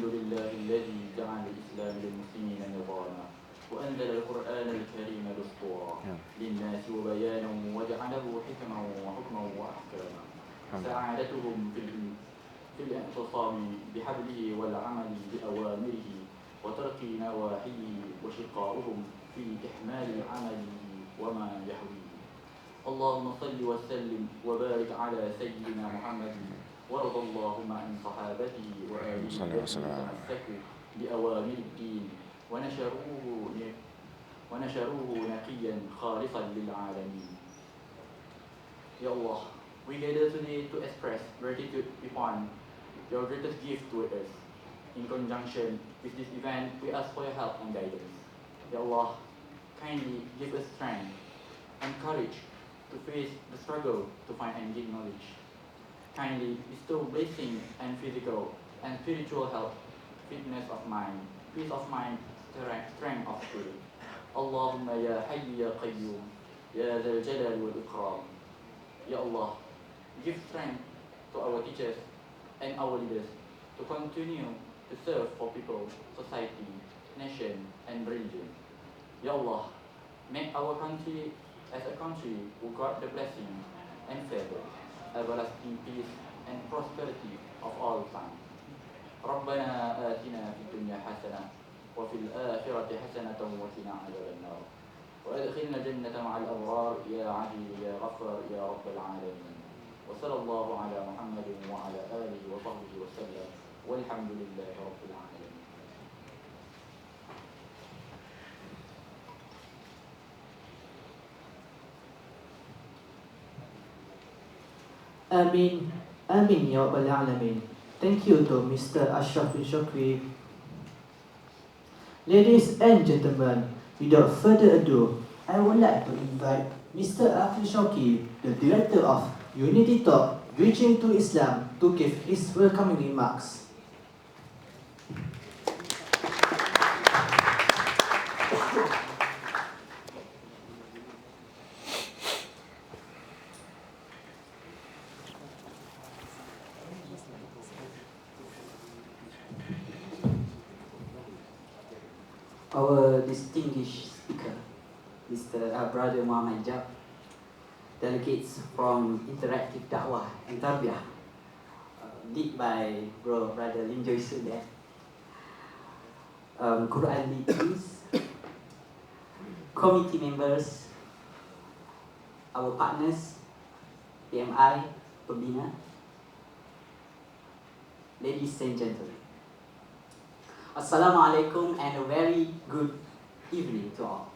الحمد لله الذي جعل الإسلام للمسلمين نظاما وأنزل القرآن الكريم دستورا للناس وبيانا وجعله حكما وحكما وأحكاما سعادتهم في الاعتصام بحبله والعمل بأوامره وترك نواحيه وشقاؤهم في إحمال عمله وما يحويه. اللهم صل وسلم وبارك على سيدنا محمد وارض اللهم عن صحابته وآله الذين تمسكوا بأوامر الدين ونشروه نقيا خالصا للعالمين. Ya Allah, we gather today to express gratitude upon your greatest gift to us. In conjunction with this event, we ask for your help and guidance. Ya Allah, kindly give us strength and courage to face the struggle to find and gain knowledge. Kindly bestow blessing and physical and spiritual health, fitness of mind, peace of mind, strength of spirit. Allahumma ya hayy ya qayyum, ya dhal jalal wal ikram. Ya Allah, give strength to our teachers and our leaders to continue to serve for people, society, nation, and religion. Ya Allah, make our country as a country who got the blessing and favor, everlasting peace and prosperity of all time. ربنا آتنا في الدنيا حسنة وفي الآخرة حسنة وقنا عذاب النار وأدخلنا الجنة مع الأبرار يا عزيز يا غفار يا رب العالمين. وصلى الله على محمد وعلى آله وصحبه وسلم والحمد لله رب العالمين. Amin, Amin Ya Rabbal Alamin. Thank you to Mr. Ashraf bin Shakri. Ladies and gentlemen, without further ado, I would like to invite Mr. Afil Shauki, the director of Unity Talk, Reaching to Islam, to give his welcoming remarks. Our distinguished speaker, Mr. Brother Muhammad Hijab, delegates from Interactive Da'wah and Tarbiyah, led by Brother Lim Joyce there, Quran leaders, committee members, our partners, PMI, Pembina, ladies and gentlemen. Assalamualaikum and a very good evening to all.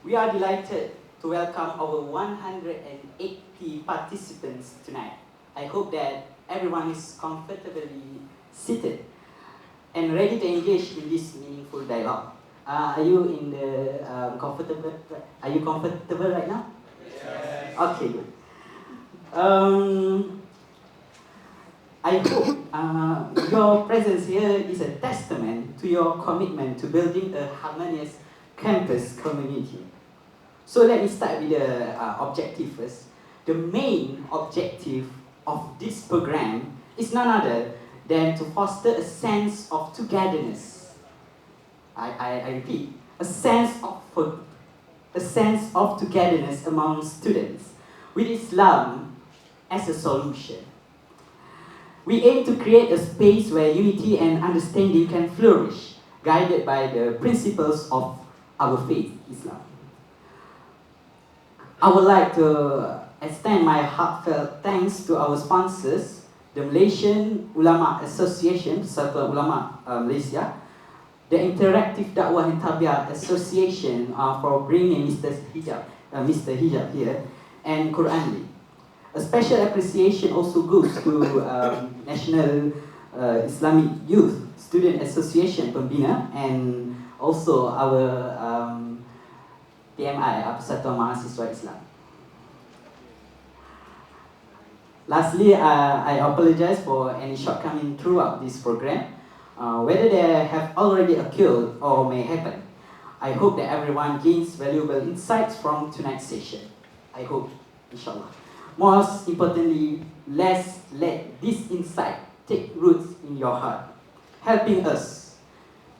We are delighted to welcome our 180 participants tonight. I hope that everyone is comfortably seated and ready to engage in this meaningful dialogue. Are you in the comfortable? Are you comfortable right now? Yes. Okay, good. I hope your presence here is a testament to your commitment to building a harmonious campus community. So let me start with the objective first. The main objective of this program is none other than to foster a sense of togetherness. I repeat, a sense of togetherness among students, with Islam as a solution. We aim to create a space where unity and understanding can flourish, guided by the principles of our faith, Islam. I would like to extend my heartfelt thanks to our sponsors, the Malaysian Ulama Association, Persatuan Ulama Malaysia, the Interactive Dakwah and Tarbiyah Association for bringing Mr. Hijab here, and Quran League. A special appreciation also goes to National Islamic Youth Student Association Pembina, and also our PMI, Persatuan Mahasiswa Islam. Lastly, I apologize for any shortcoming throughout this program, whether they have already occurred or may happen. I hope that everyone gains valuable insights from tonight's session. I hope, inshallah. Most importantly, let's let this insight take roots in your heart, helping us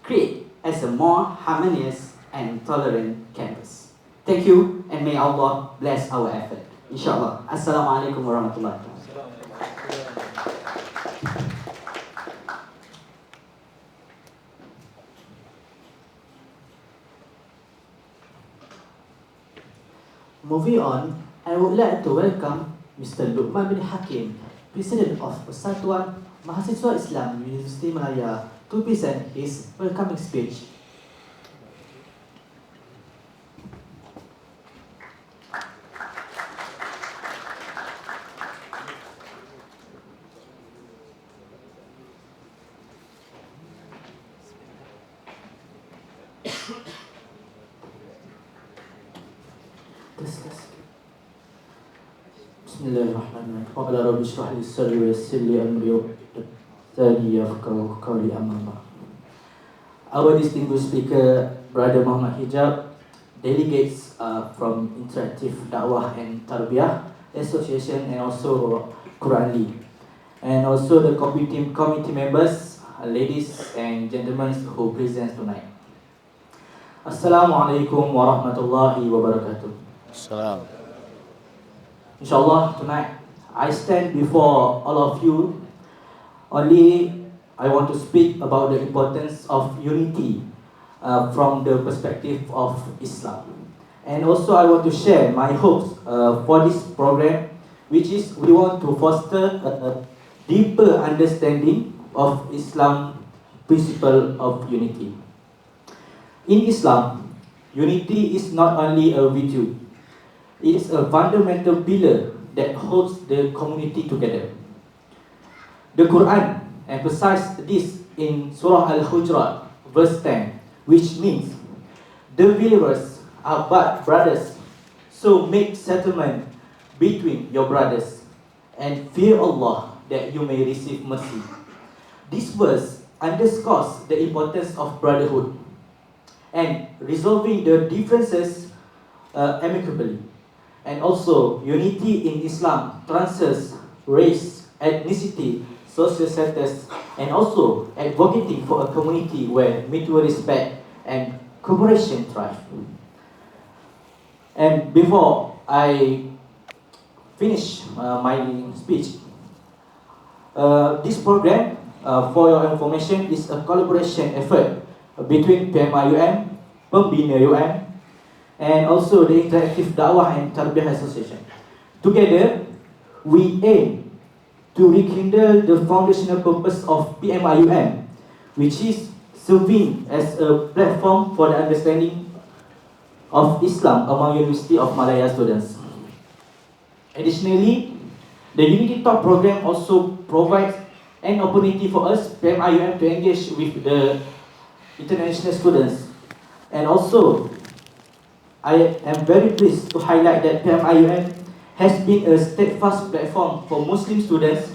create as a more harmonious and tolerant campus. Thank you, and may Allah bless our effort. Inshallah. Assalamualaikum warahmatullahi wabarakatuh. Moving on, I would like to welcome Mr. Luqman bin Hakim, President of Persatuan Mahasiswa Islam Universiti Malaya, to present his welcoming speech. Bismillahirrahmanirrahim. Wa qala rabbi shrah li sadri wa yassir li amri thani yafqahu qawli amma. Our distinguished speaker, Brother Muhammad Hijab, delegates from Interactive Dakwah and Tarbiyah Association and also Quranly, and also the committee members, ladies and gentlemen who present tonight. Assalamualaikum warahmatullahi wabarakatuh. Salam. Inshallah, tonight I stand before all of you. Only I want to speak about the importance of unity from the perspective of Islam. And also I want to share my hopes for this program, which is we want to foster a deeper understanding of Islam principle of unity. In Islam, unity is not only a virtue, it is a fundamental pillar that holds the community together. The Quran emphasizes this in Surah Al-Hujurat, verse 10, which means, the believers are but brothers, so make settlement between your brothers, and fear Allah that you may receive mercy. This verse underscores the importance of brotherhood and resolving the differences amicably. And also, unity in Islam transcends race, ethnicity, social status, and also advocating for a community where mutual respect and cooperation thrive. And before I finish my speech, this program, for your information, is a collaboration effort between PMIUM, Pembina UM, and also the Interactive Dakwah and Tarbiyah Association. Together, we aim to rekindle the foundational purpose of PMIUM, which is serving as a platform for the understanding of Islam among University of Malaya students. Additionally, the Unity Talk program also provides an opportunity for us, PMIUM, to engage with the international students. And also, I am very pleased to highlight that PMIUM has been a steadfast platform for Muslim students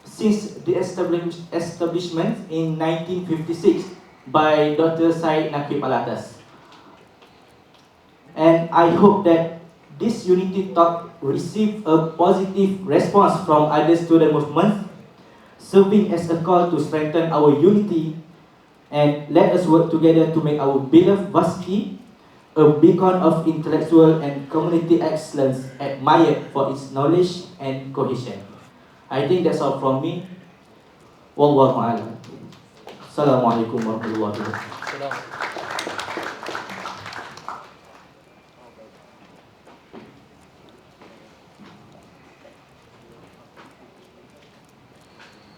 since the establishment in 1956 by Dr. Syed Naqib Alatas. And I hope that this Unity Talk receive a positive response from other student movements, serving as a call to strengthen our unity and let us work together to make our beloved varsity a beacon of intellectual and community excellence admired for its knowledge and cohesion. I think that's all from me. Wallahu a'lam. Assalamualaikum warahmatullahi wabarakatuh.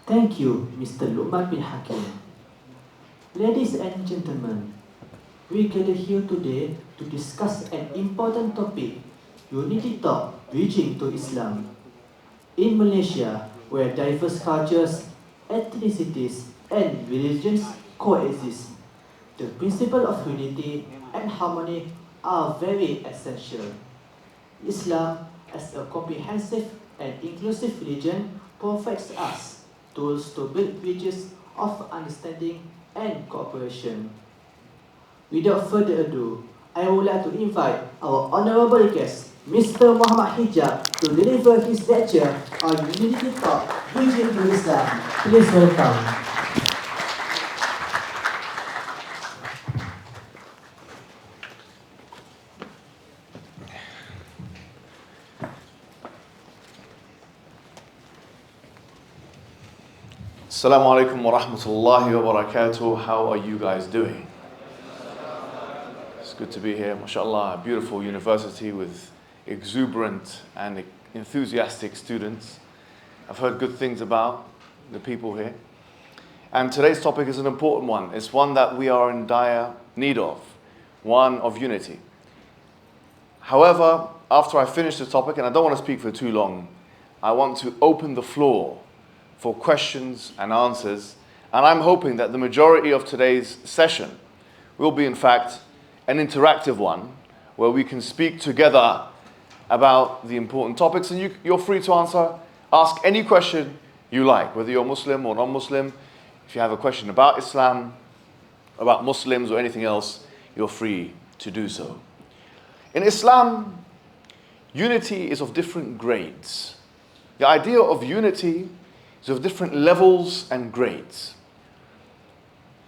Thank you, Mr. Luqman bin Hakim. Ladies and gentlemen, we gather here today to discuss an important topic, Unity Talk, Bridging to Islam. In Malaysia, where diverse cultures, ethnicities, and religions coexist, the principle of unity and harmony are very essential. Islam, as a comprehensive and inclusive religion, provides us tools to build bridges of understanding and cooperation. Without further ado, I would like to invite our honorable guest, Mr. Muhammad Hijab to deliver his lecture on Unity Talk, Bridging to Islam. Please welcome. Assalamu alaikum wa rahmatullahi wa barakatuh. How are you guys doing? It's good to be here. MashaAllah, a beautiful university with exuberant and enthusiastic students. I've heard good things about the people here. And today's topic is an important one. It's one that we are in dire need of, one of unity. However, after I finish the topic, and I don't want to speak for too long, I want to open the floor for questions and answers, and I'm hoping that the majority of today's session will be in fact an interactive one where we can speak together about the important topics, and you're free to ask any question you like, whether you're Muslim or non-Muslim. If you have a question about Islam, about Muslims or anything else, you're free to do so. In Islam, unity is of different grades. The idea of unity is of different levels and grades.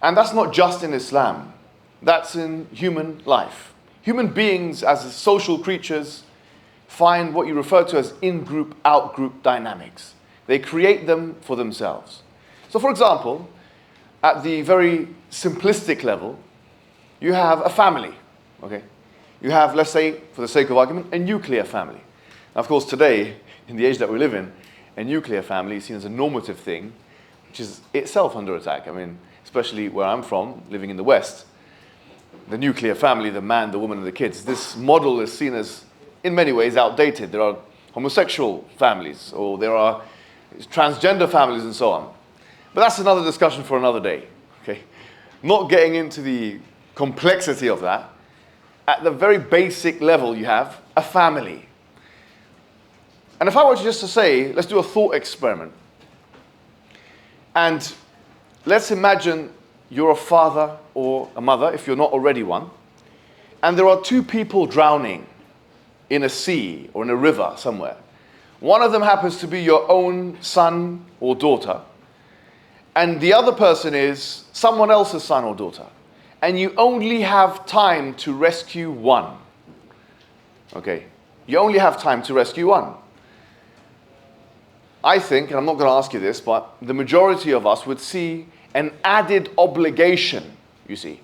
And that's not just in Islam. That's in human life. Human beings, as social creatures, find what you refer to as in-group, out-group dynamics. They create them for themselves. So for example, at the very simplistic level, you have a family, okay? You have, let's say, for the sake of argument, a nuclear family. Now, of course, today, in the age that we live in, a nuclear family is seen as a normative thing, which is itself under attack. I mean, especially where I'm from, living in the West, the nuclear family, the man, the woman, and the kids, this model is seen as, in many ways, outdated. There are homosexual families, or there are transgender families, and so on. But that's another discussion for another day, okay? Not getting into the complexity of that. At the very basic level, you have a family. And if I were just to say, let's do a thought experiment. And let's imagine you're a father or a mother, if you're not already one, and there are two people drowning in a sea or in a river somewhere. One of them happens to be your own son or daughter, and the other person is someone else's son or daughter. And you only have time to rescue one. Okay? You only have time to rescue one. I think, and I'm not going to ask you this, but the majority of us would see an added obligation, you see,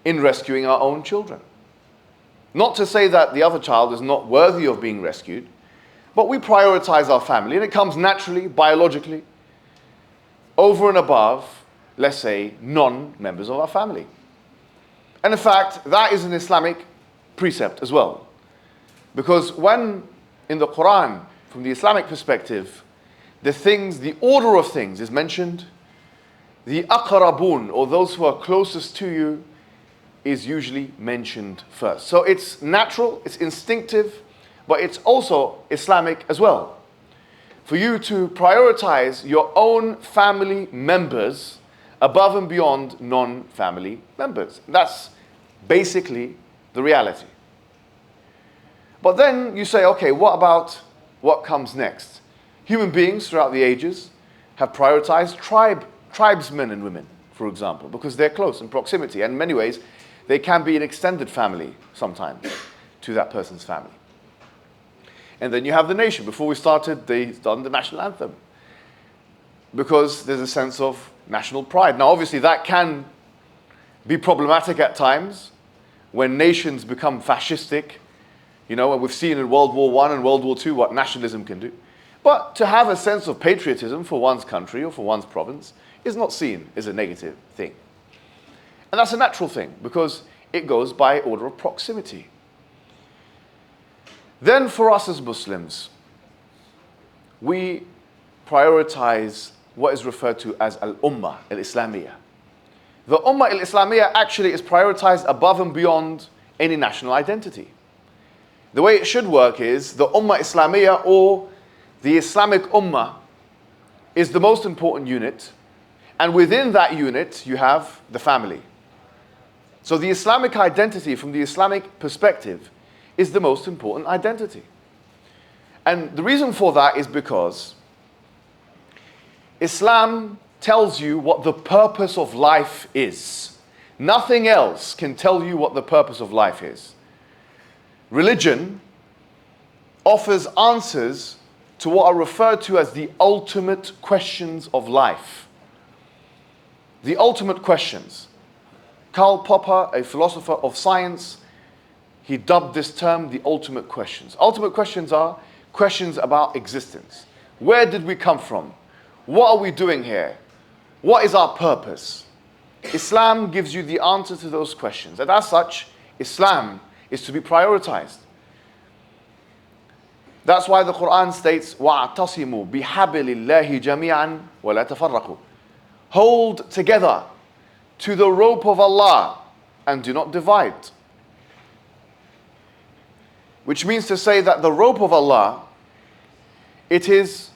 in rescuing our own children. Not to say that the other child is not worthy of being rescued, but we prioritize our family, and it comes naturally, biologically, over and above, let's say, non-members of our family. And in fact, that is an Islamic precept as well. Because when in the Quran, from the Islamic perspective, the order of things is mentioned, the aqrabun, or those who are closest to you, is usually mentioned first. So it's natural, it's instinctive, but it's also Islamic as well. For you to prioritize your own family members above and beyond non-family members. That's basically the reality. But then you say, okay, what about what comes next? Human beings throughout the ages have prioritized tribesmen and women, for example, because they're close in proximity. And in many ways, they can be an extended family sometimes to that person's family. And then you have the nation. Before we started, they done the national anthem because there's a sense of national pride. Now, obviously, that can be problematic at times when nations become fascistic. You know, and we've seen in World War I and World War II what nationalism can do. But to have a sense of patriotism for one's country or for one's province is not seen as a negative thing. And that's a natural thing because it goes by order of proximity. Then for us as Muslims, we prioritize what is referred to as al-Ummah al-Islamiyah. The Ummah al-Islamiyah actually is prioritized above and beyond any national identity. The way it should work is the Ummah Islamiyah, or the Islamic Ummah, is the most important unit, and within that unit you have the family. So the Islamic identity from the Islamic perspective is the most important identity. And the reason for that is because Islam tells you what the purpose of life is. Nothing else can tell you what the purpose of life is. Religion offers answers to what are referred to as the ultimate questions of life. The ultimate questions. Karl Popper, a philosopher of science, he dubbed this term the ultimate questions. Ultimate questions are questions about existence. Where did we come from? What are we doing here? What is our purpose? Islam gives you the answer to those questions. And as such, Islam is to be prioritized. That's why the Quran states, وَاعْتَصِمُوا بِحَبِلِ اللَّهِ جَمِيعًا وَلَا تَفَرَّقُوا. Hold together to the rope of Allah and do not divide. Which means to say that the rope of Allah, it is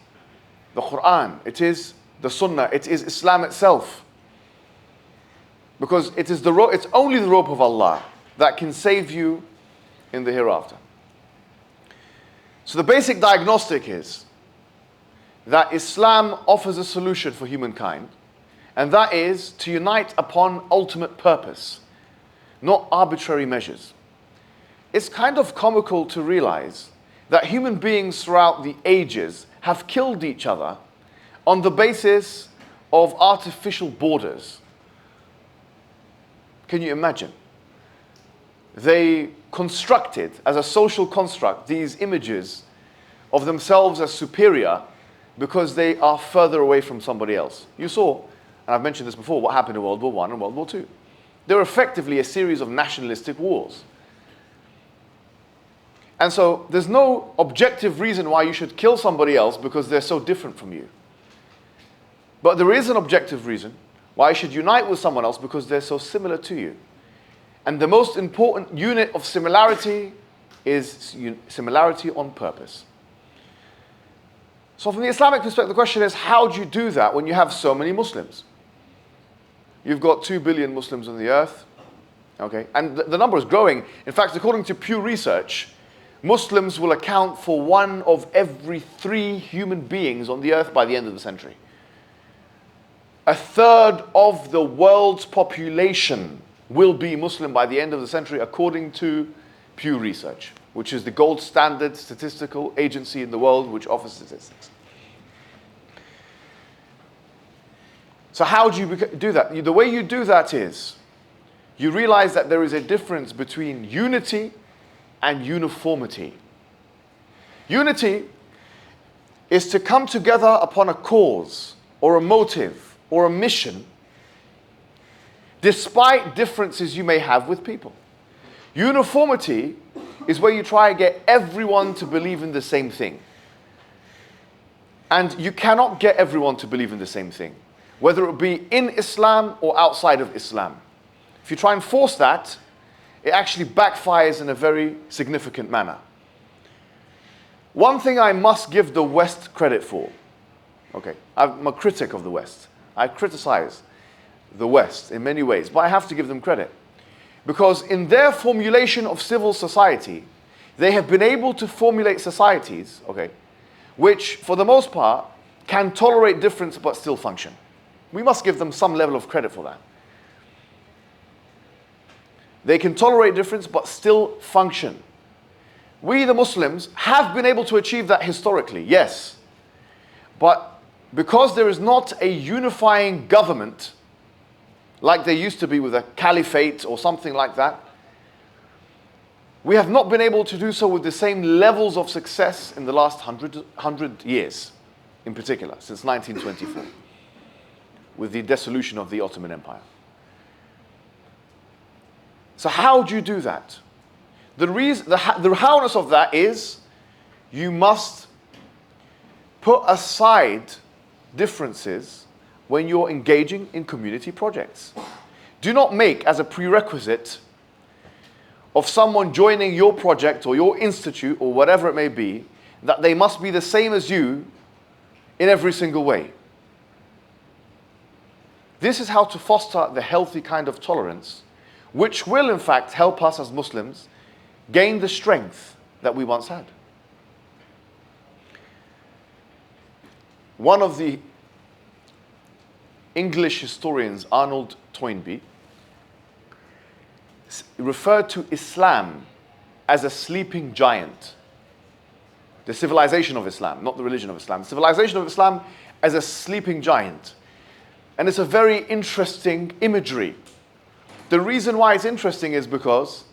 the Quran, it is the Sunnah, it is Islam itself. Because it's only the rope of Allah that can save you in the hereafter. So the basic diagnostic is that Islam offers a solution for humankind, and that is to unite upon ultimate purpose, not arbitrary measures. It's kind of comical to realize that human beings throughout the ages have killed each other on the basis of artificial borders. Can you imagine? They constructed, as a social construct, these images of themselves as superior because they are further away from somebody else. You saw, and I've mentioned this before, what happened in World War I and World War II. They were effectively a series of nationalistic wars. And so there's no objective reason why you should kill somebody else because they're so different from you. But there is an objective reason why you should unite with someone else because they're so similar to you. And the most important unit of similarity is similarity on purpose. So from the Islamic perspective, the question is, how do you do that when you have so many Muslims? You've got 2 billion Muslims on the earth, okay? And the number is growing. In fact, according to Pew Research, Muslims will account for 1 of every 3 human beings on the earth by the end of the century. 1/3 of the world's population will be Muslim by the end of the century, according to Pew Research, which is the gold standard statistical agency in the world which offers statistics. So how do you do that? The way you do that is, you realize that there is a difference between unity and uniformity. Unity is to come together upon a cause or a motive or a mission despite differences you may have with people. Uniformity is where you try and get everyone to believe in the same thing. And you cannot get everyone to believe in the same thing, whether it be in Islam or outside of Islam. If you try and force that, it actually backfires in a very significant manner. One thing I must give the West credit for, okay, I'm a critic of the West. I criticize the West in many ways, but I have to give them credit. Because in their formulation of civil society, they have been able to formulate societies, okay, which for the most part can tolerate difference but still function. We must give them some level of credit for that. They can tolerate difference but still function. We, the Muslims, have been able to achieve that historically, yes. But because there is not a unifying government like there used to be with a caliphate or something like that, we have not been able to do so with the same levels of success in the last 100 years, in particular, since 1924, with the dissolution of the Ottoman Empire. So how do you do that? The howness of that is you must put aside differences when you're engaging in community projects. Do not make as a prerequisite of someone joining your project or your institute or whatever it may be that they must be the same as you in every single way. This is how to foster the healthy kind of tolerance which will in fact help us as Muslims gain the strength that we once had. One of the English historians, Arnold Toynbee, referred to Islam as a sleeping giant. The civilization of Islam, not the religion of Islam. The civilization of Islam as a sleeping giant. And it's a very interesting imagery. The reason why it's interesting is because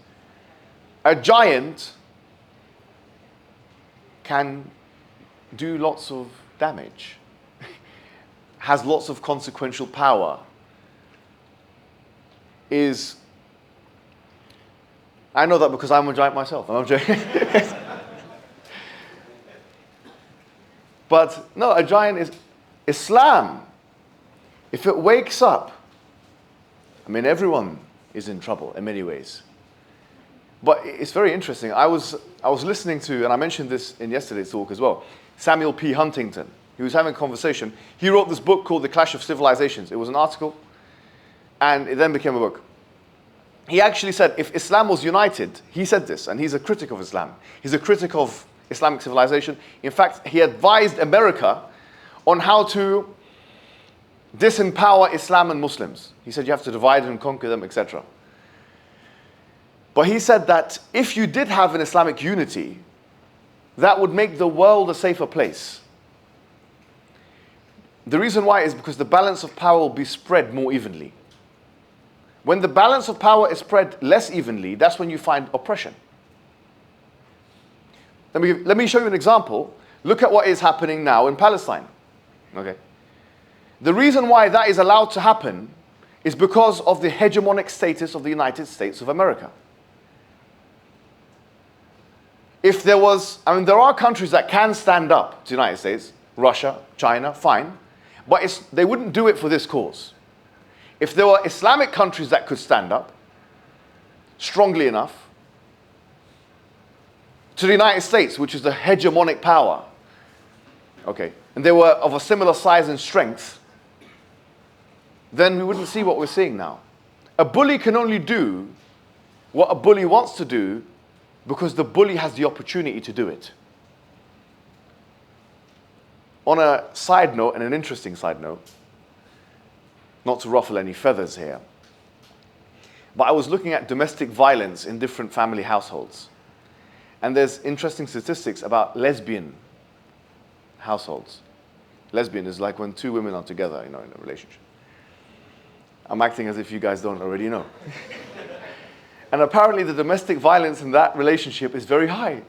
a giant can do lots of damage, has lots of consequential power, I know that because I'm a giant myself. I'm joking. But no, a giant is Islam. If it wakes up, I mean, everyone is in trouble in many ways. But it's very interesting. I was listening to, and I mentioned this in yesterday's talk as well, Samuel P. Huntington. He was having a conversation. He wrote this book called The Clash of Civilizations. It was an article, and it then became a book. He actually said, if Islam was united, he said this, and he's a critic of Islam. He's a critic of Islamic civilization. In fact, he advised America on how to disempower Islam and Muslims. He said you have to divide and conquer them, etc. But he said that if you did have an Islamic unity, that would make the world a safer place. The reason why is because the balance of power will be spread more evenly. When the balance of power is spread less evenly, that's when you find oppression. Let me show you an example. Look at what is happening now in Palestine. Okay. The reason why that is allowed to happen is because of the hegemonic status of the United States of America. If there was, I mean, there are countries that can stand up to the United States, Russia, China, fine, but they wouldn't do it for this cause. If there were Islamic countries that could stand up strongly enough to the United States, which is the hegemonic power, okay, and they were of a similar size and strength, then we wouldn't see what we're seeing now. A bully can only do what a bully wants to do because the bully has the opportunity to do it. On a side note, and an interesting side note, not to ruffle any feathers here, but I was looking at domestic violence in different family households. And there's interesting statistics about lesbian households. Lesbian is like when two women are together, in a relationship. I'm acting as if you guys don't already know. And apparently the domestic violence in that relationship is very high.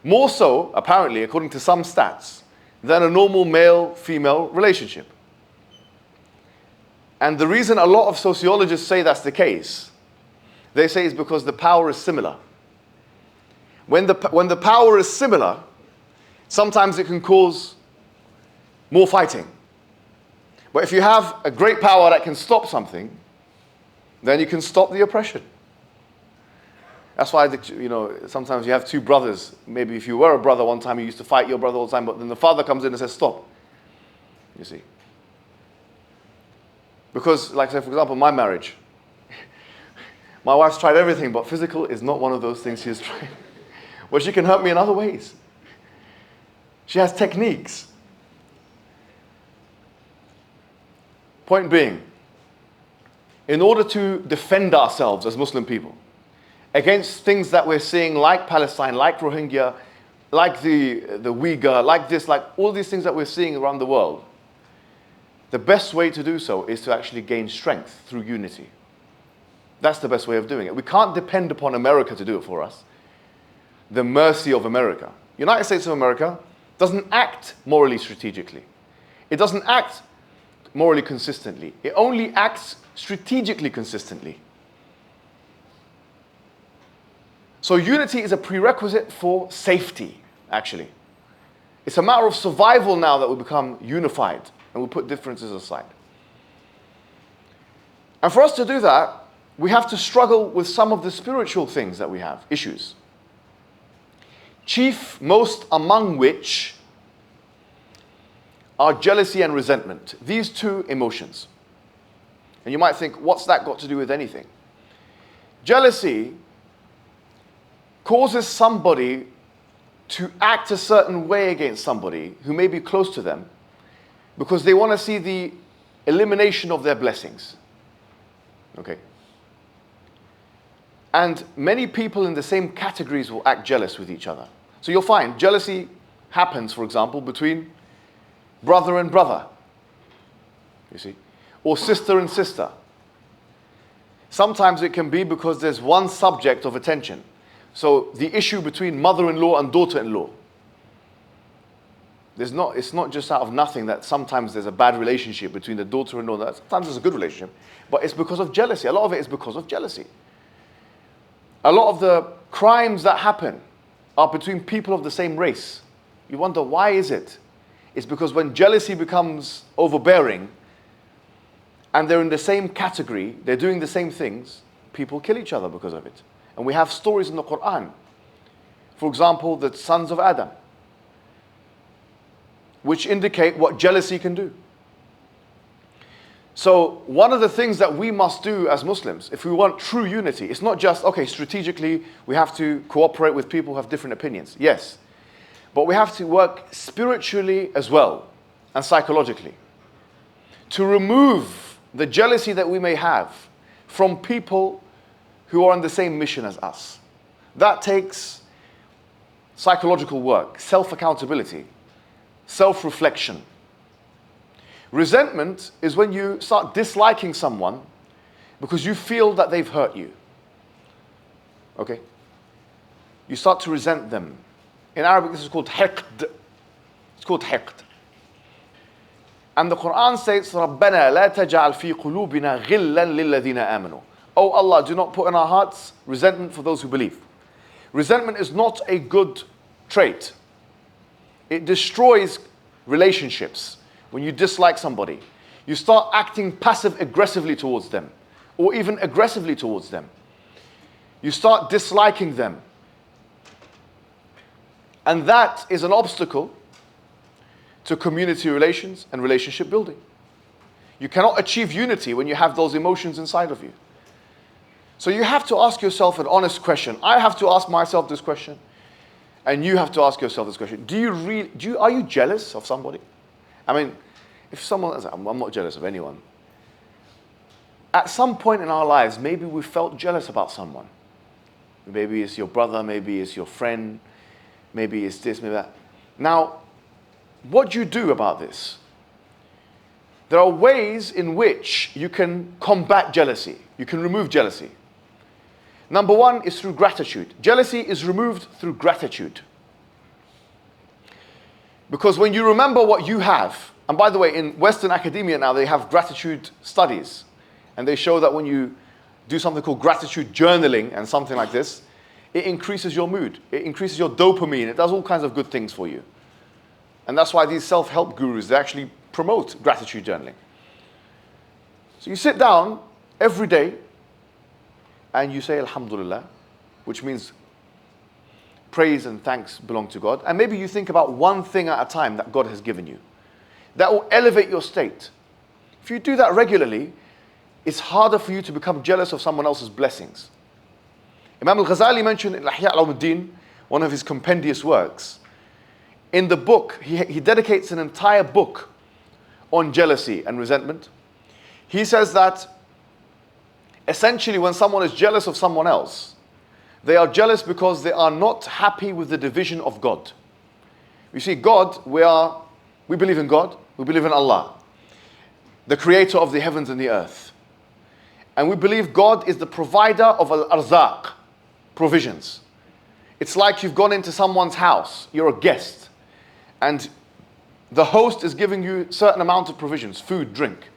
More so, apparently, according to some stats, than a normal male-female relationship. And the reason a lot of sociologists say that's the case, they say is because the power is similar. When the power is similar, sometimes it can cause more fighting. But if you have a great power that can stop something, then you can stop the oppression. That's why, sometimes you have two brothers. Maybe if you were a brother one time, you used to fight your brother all the time, but then the father comes in and says, stop. You see. Because, like, say, for example, my marriage. My wife's tried everything, but physical is not one of those things she's tried. Well, she can hurt me in other ways. She has techniques. Point being, in order to defend ourselves as Muslim people against things that we're seeing like Palestine, like Rohingya, like the Uyghur, like this, like all these things that we're seeing around the world, the best way to do so is to actually gain strength through unity. That's the best way of doing it. We can't depend upon America to do it for us. The mercy of America. United States of America doesn't act morally strategically. It doesn't act morally consistently. It only acts strategically consistently. So unity is a prerequisite for safety, actually. It's a matter of survival now that we become unified and we put differences aside. And for us to do that, we have to struggle with some of the spiritual things that we have, issues. Chief most among which are jealousy and resentment. These two emotions. And you might think, what's that got to do with anything? Jealousy causes somebody to act a certain way against somebody who may be close to them because they want to see the elimination of their blessings. Okay? And many people in the same categories will act jealous with each other. So you'll find jealousy happens, for example, between brother and brother, you see, or sister and sister. Sometimes it can be because there's one subject of attention. So the issue between mother-in-law and daughter-in-law. It's not just out of nothing that sometimes there's a bad relationship between the daughter-in-law. Sometimes there's a good relationship, but it's because of jealousy. A lot of it is because of jealousy. A lot of the crimes that happen are between people of the same race. You wonder, why is it? It's because when jealousy becomes overbearing and they're in the same category, they're doing the same things, people kill each other because of it. And we have stories in the Quran. For example, the sons of Adam, which indicate what jealousy can do. So one of the things that we must do as Muslims, if we want true unity, it's not just, okay, strategically, we have to cooperate with people who have different opinions. Yes. But we have to work spiritually as well, and psychologically, to remove the jealousy that we may have from people who are on the same mission as us. That takes psychological work, self-accountability, self-reflection. Resentment is when you start disliking someone because you feel that they've hurt you. Okay? You start to resent them. In Arabic, this is called hiqd. It's called hiqd. And the Quran states, رَبَّنَا لَا تَجْعَلْ فِي قُلُوبِنَا غِلًّا لِلَّذِينَ آمَنُوا. Oh Allah, do not put in our hearts resentment for those who believe. Resentment is not a good trait. It destroys relationships. When you dislike somebody, you start acting passive-aggressively towards them, or even aggressively towards them. You start disliking them. And that is an obstacle to community relations and relationship building. You cannot achieve unity when you have those emotions inside of you. So you have to ask yourself an honest question. I have to ask myself this question, and you have to ask yourself this question. Are you jealous of somebody? I mean, if someone, I'm not jealous of anyone. At some point in our lives, maybe we felt jealous about someone. Maybe it's your brother, maybe it's your friend, maybe it's this, maybe that. Now, what do you do about this? There are ways in which you can combat jealousy. You can remove jealousy. Number one is through gratitude. Jealousy is removed through gratitude. Because when you remember what you have, and by the way, in Western academia now, they have gratitude studies. And they show that when you do something called gratitude journaling and something like this, it increases your mood. It increases your dopamine. It does all kinds of good things for you. And that's why these self-help gurus, they actually promote gratitude journaling. So you sit down every day and you say Alhamdulillah, which means praise and thanks belong to God. And maybe you think about one thing at a time that God has given you. That will elevate your state. If you do that regularly, it's harder for you to become jealous of someone else's blessings. Imam al-Ghazali mentioned in Ihya al-Ulumuddin, one of his compendious works. In the book, he dedicates an entire book on jealousy and resentment. He says that essentially when someone is jealous of someone else, they are jealous because they are not happy with the division of God. You see, God, we believe in God, we believe in Allah, the creator of the heavens and the earth. And we believe God is the provider of al-arzaq, provisions. It's like you've gone into someone's house, you're a guest, and the host is giving you a certain amount of provisions, food, drink.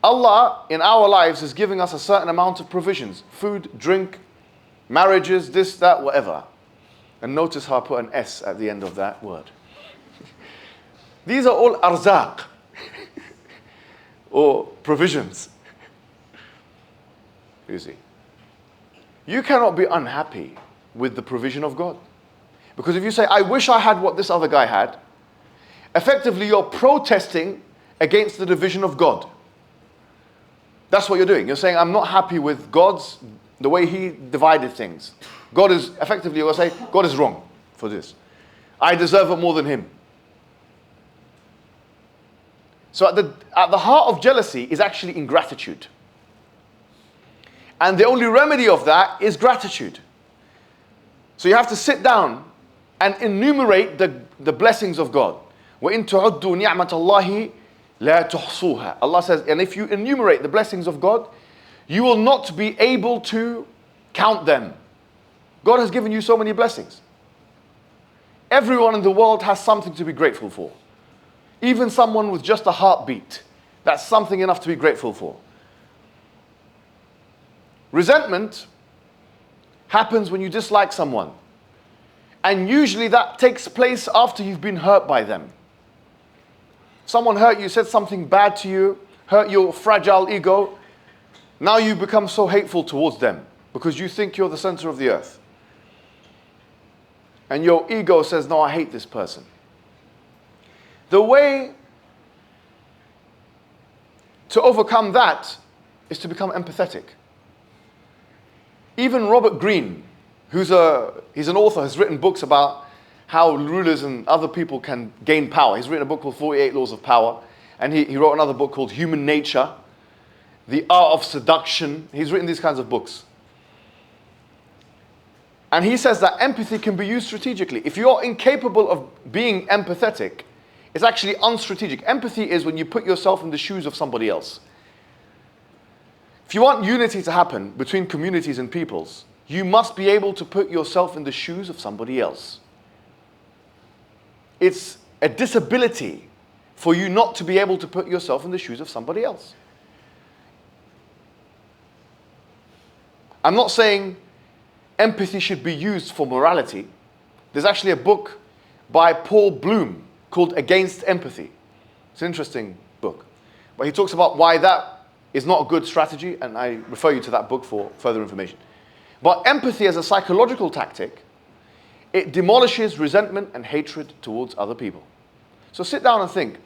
Allah in our lives is giving us a certain amount of provisions, food, drink, marriages, this, that, whatever. And notice how I put an S at the end of that word. These are all arzaq, or provisions. You see. You cannot be unhappy with the provision of God. Because if you say, I wish I had what this other guy had, effectively you're protesting against the division of God. That's what you're doing. You're saying, I'm not happy with God's the way he divided things. God is, effectively, you'll say, God is wrong for this. I deserve it more than him. So at the heart of jealousy is actually ingratitude. And the only remedy of that is gratitude. So you have to sit down and enumerate the blessings of God. وَإِن تُعُدُّوا نِعْمَةَ اللَّهِ لَا تُحْصُوهَا. Allah says, and if you enumerate the blessings of God, you will not be able to count them. God has given you so many blessings. Everyone in the world has something to be grateful for. Even someone with just a heartbeat, that's something enough to be grateful for. Resentment happens when you dislike someone. And usually that takes place after you've been hurt by them. Someone hurt you, said something bad to you, hurt your fragile ego. Now you become so hateful towards them because you think you're the center of the earth. And your ego says, no, I hate this person. The way to overcome that is to become empathetic. Even Robert Greene, he's an author, has written books about how rulers and other people can gain power. He's written a book called 48 Laws of Power, and he wrote another book called Human Nature, The Art of Seduction. He's written these kinds of books. And he says that empathy can be used strategically. If you're incapable of being empathetic, it's actually unstrategic. Empathy is when you put yourself in the shoes of somebody else. If you want unity to happen between communities and peoples, you must be able to put yourself in the shoes of somebody else. It's a disability for you not to be able to put yourself in the shoes of somebody else. I'm not saying empathy should be used for morality. There's actually a book by Paul Bloom called Against Empathy. It's an interesting book. But he talks about why that is not a good strategy, and I refer you to that book for further information. But empathy as a psychological tactic, it demolishes resentment and hatred towards other people. So sit down and think,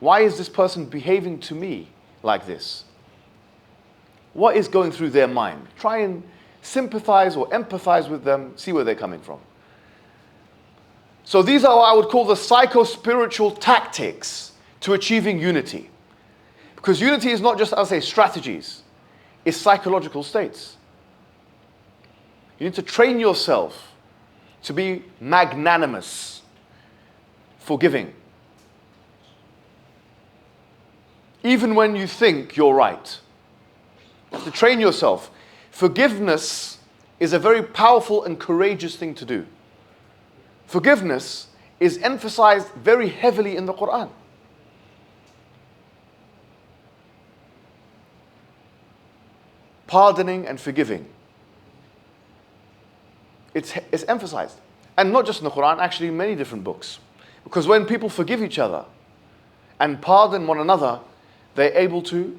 why is this person behaving to me like this? What is going through their mind? Try and sympathize or empathize with them, see where they're coming from. So these are what I would call the psycho-spiritual tactics to achieving unity. Because unity is not just, I'll say, strategies. It's psychological states. You need to train yourself to be magnanimous, forgiving. Even when you think you're right. You have to train yourself. Forgiveness is a very powerful and courageous thing to do. Forgiveness is emphasized very heavily in the Quran. Pardoning and forgiving. It's emphasized. And not just in the Quran, actually in many different books. Because when people forgive each other and pardon one another, they're able to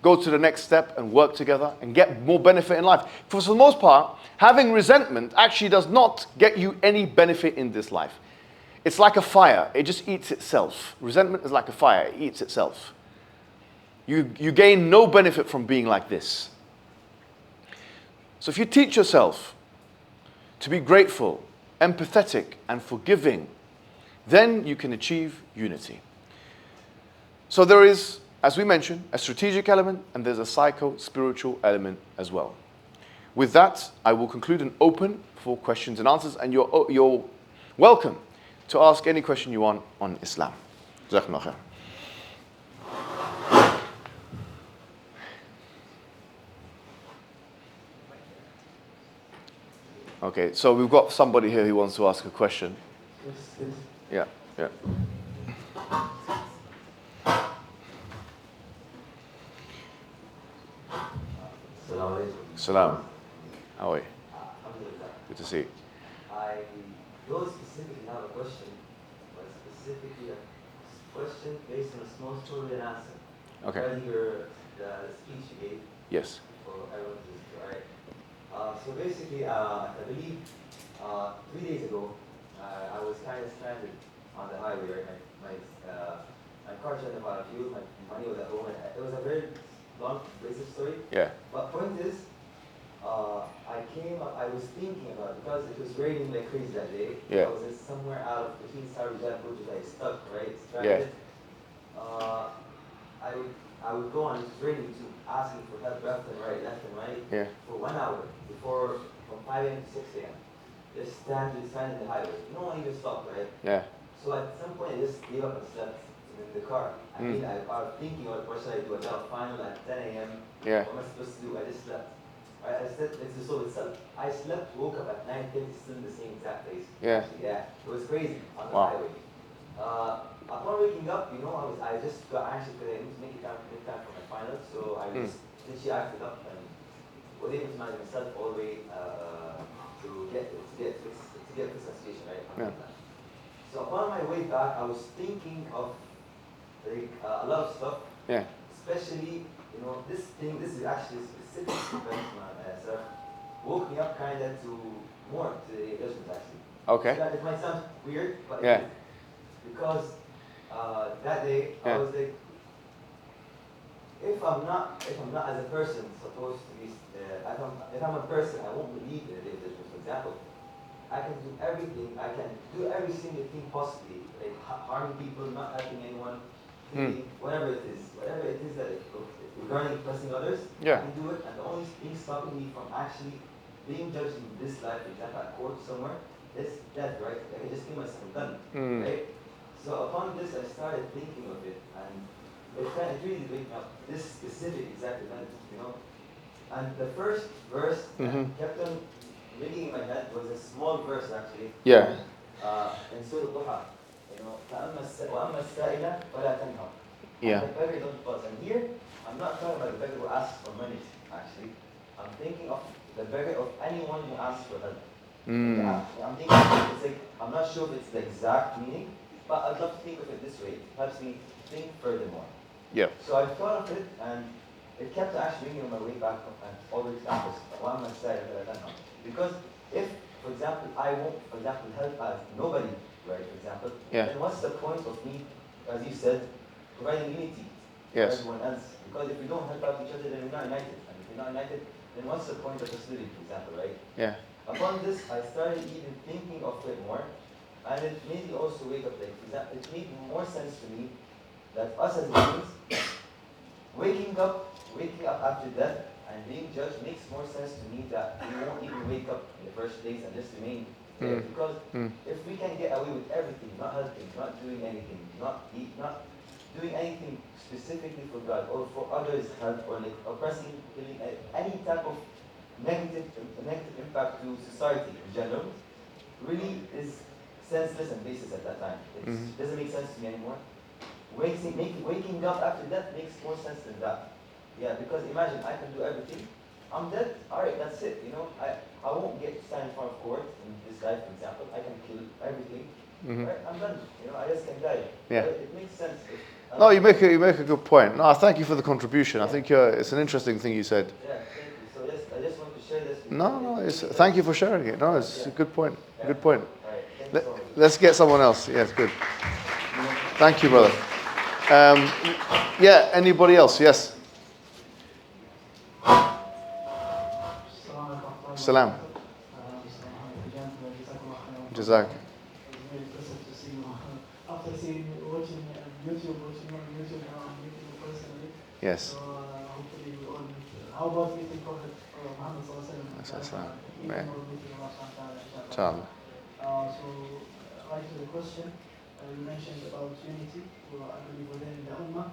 go to the next step and work together and get more benefit in life. For the most part, having resentment actually does not get you any benefit in this life. It's like a fire. It just eats itself. Resentment is like a fire. It eats itself. You gain no benefit from being like this. So if you teach yourself to be grateful, empathetic, and forgiving, then you can achieve unity. So there is, as we mentioned, a strategic element, and there's a psycho-spiritual element as well. With that, I will conclude and open for questions and answers, and you're welcome to ask any question you want on Islam. Jazakumullah khair. Okay, so we've got somebody here who wants to ask a question. Yeah, yeah. Salam. How are you? Good to see you. I don't specifically have a question, but specifically a question based on a small story and answer. Okay. Regarding the speech you gave Yes. for everyone to listen to, right? So basically, I believe 3 days ago, I was kind of stranded on the highway, right? My car shut down a fuel, my money was at home. It was a very long, basic story. Yeah. But point is, I was thinking about it because it was raining like crazy that day. Yeah. I was somewhere out of between Hijab, which is like stuck, right? Yeah. Stranded. I would I would go on this training to asking for help left and right Yeah. for 1 hour before from 5 a.m. to 6 a.m. Just stand in the highway. No one even stopped, right? Yeah. So at some point I just gave up and slept in the car. I mean, I was thinking, what should I do? I got a final at 10 a.m. Yeah. What am I supposed to do? I just slept. Right? I slept, it's the soul itself. I slept, woke up at 9:30, still in the same exact place. Yeah. Actually, yeah. It was crazy on the Wow. highway. Upon waking up, you know, I just got anxious because I need to make time for my final. So I just literally acted up and was able to manage myself all the way to get this situation, right? Yeah. So upon my way back, I was thinking of like a lot of stuff. Yeah. Especially, you know, this is actually a specific event, sir, woke me up kind of to the judgment actually. Okay. So that it might sound weird, but Yeah. it is. Because that day I was like, if I'm not as a person supposed to be, if I'm a person, I won't believe in the day of judgment. For example, I can do everything. I can do every single thing possibly, like harming people, not helping anyone, whatever it is that regarding oppressing others. Yeah. I can do it, and the only thing stopping me from actually being judged in this life, for example, at court somewhere, is death, right? I can just kill myself and done, right? So upon this, I started thinking of it, and it really waked me up. This specific exact event, you know. And the first verse that kept on ringing in my head was a small verse actually. Yeah. In Surah Duha, you know, وَأَمَّا السَّائِلَ وَلَا تَنْهَرْ. Yeah. And the beggar don't buzz. And here, I'm not talking about the beggar who asks for money, actually. I'm thinking of the beggar of anyone who asks for help. Yeah, I'm thinking, it's like, I'm not sure if it's the exact meaning, but I'd love to think of it this way. It helps me think furthermore. Yeah. So I thought of it, and it kept actually ringing on my way back and all the way to campus. Because if, for example, I won't, for example, help nobody, right, for example, then what's the point of me, as you said, providing unity for everyone else? Because if we don't help out each other, then we're not united. And if we're not united, then what's the point of us living, for example, right? Yeah. Upon this, I started even thinking of it more, and it made me also wake up, like, it made more sense to me that us as humans, waking up after death and being judged makes more sense to me that we won't even wake up in the first place and just remain there. Because if we can get away with everything, not helping, not doing anything, not doing anything specifically for God or for others' help or like oppressing, killing, any type of negative impact to society in general, really is senseless and baseless at that time. It doesn't make sense to me anymore. Waking up after death makes more sense than that. Yeah, because imagine I can do everything. I'm dead. All right, that's it. You know, I won't get to stand in front of court in this life, for example. I can kill everything. Right, I'm done. You know, I just can die. Yeah. Right? It makes sense. No, you make a good point. No, thank you for the contribution. I think it's an interesting thing you said. Yeah, thank you. So I just want to share this with you. Thank you for sharing it. No, it's a good point. Yeah. Good point. All right, thank you so much. Let's get someone else. Yes, good. Thank you, brother. Yeah, anybody else? Yes. Salam. Jazak. It's very impressive to see you. After watching YouTube personally. Yes. So hopefully we all meet. How about meeting Prophet Muhammad sallallahu alaihi wasallam? Yeah. Meeting Allah subhanahu wa ta'ala, Inshallah. So right to the question, you mentioned about unity, I believe within the Ummah,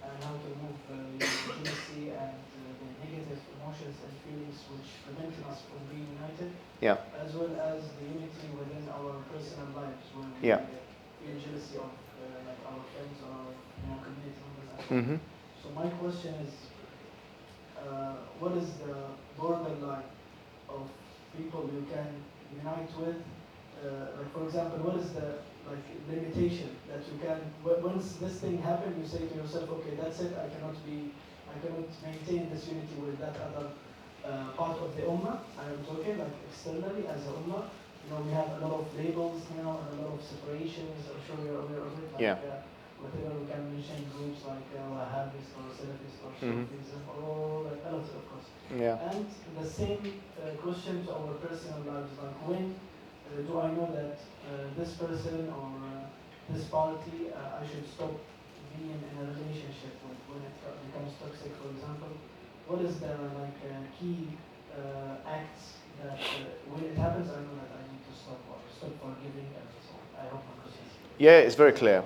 and how to remove jealousy and the negative emotions and feelings which prevent us from being united. Yeah. As well as the unity within our personal lives, where we feel jealousy of like our friends or community members. So my question is, what is the borderline of people you can unite with? Like for example, what is the limitation that you can? Once this thing happens, you say to yourself, okay, that's it. I cannot maintain this unity with that other part of the ummah. I'm talking like externally as a ummah. You know, we have a lot of labels now and a lot of separations. I'm sure you're aware of it. Like, whatever we can mention groups like Wahhabi Wahhabist or Salafist or Mhm. Sufism or like others, of course. Yeah. And the same question to our personal lives, like when do I know that this person or this party I should stop being in a relationship with when it becomes toxic, for example? What is the like key acts that when it happens I know that I need to stop or stop forgiving and so on? I hope my question is clear. Yeah, it's very clear.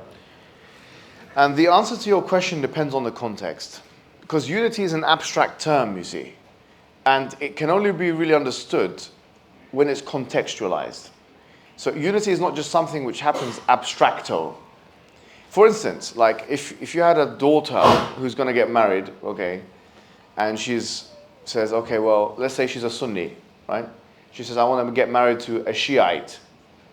And the answer to your question depends on the context. Because unity is an abstract term, you see. And it can only be really understood when it's contextualized. So unity is not just something which happens abstracto. For instance, like if you had a daughter who's going to get married, okay, and says, okay, well, let's say she's a Sunni, right? She says, I want to get married to a Shiite.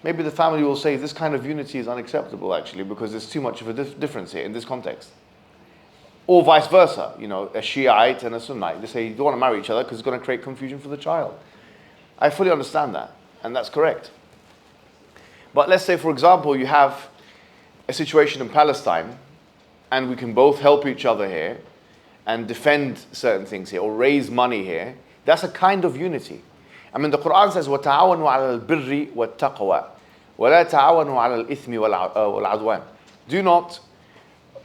Maybe the family will say this kind of unity is unacceptable, actually, because there's too much of a difference here in this context. Or vice versa, you know, a Shiite and a Sunnite. They say you don't want to marry each other because it's going to create confusion for the child. I fully understand that, and that's correct. But let's say, for example, you have a situation in Palestine, and we can both help each other here, and defend certain things here, or raise money here. That's a kind of unity. I mean, the Quran says, وَتَعَاوَنُوا عَلَى الْبِرِّ وَالتَّقْوَى وَلَا تَعَاوَنُوا عَلَى الْإِثْمِ وَالْعَدْوَانِ. Do not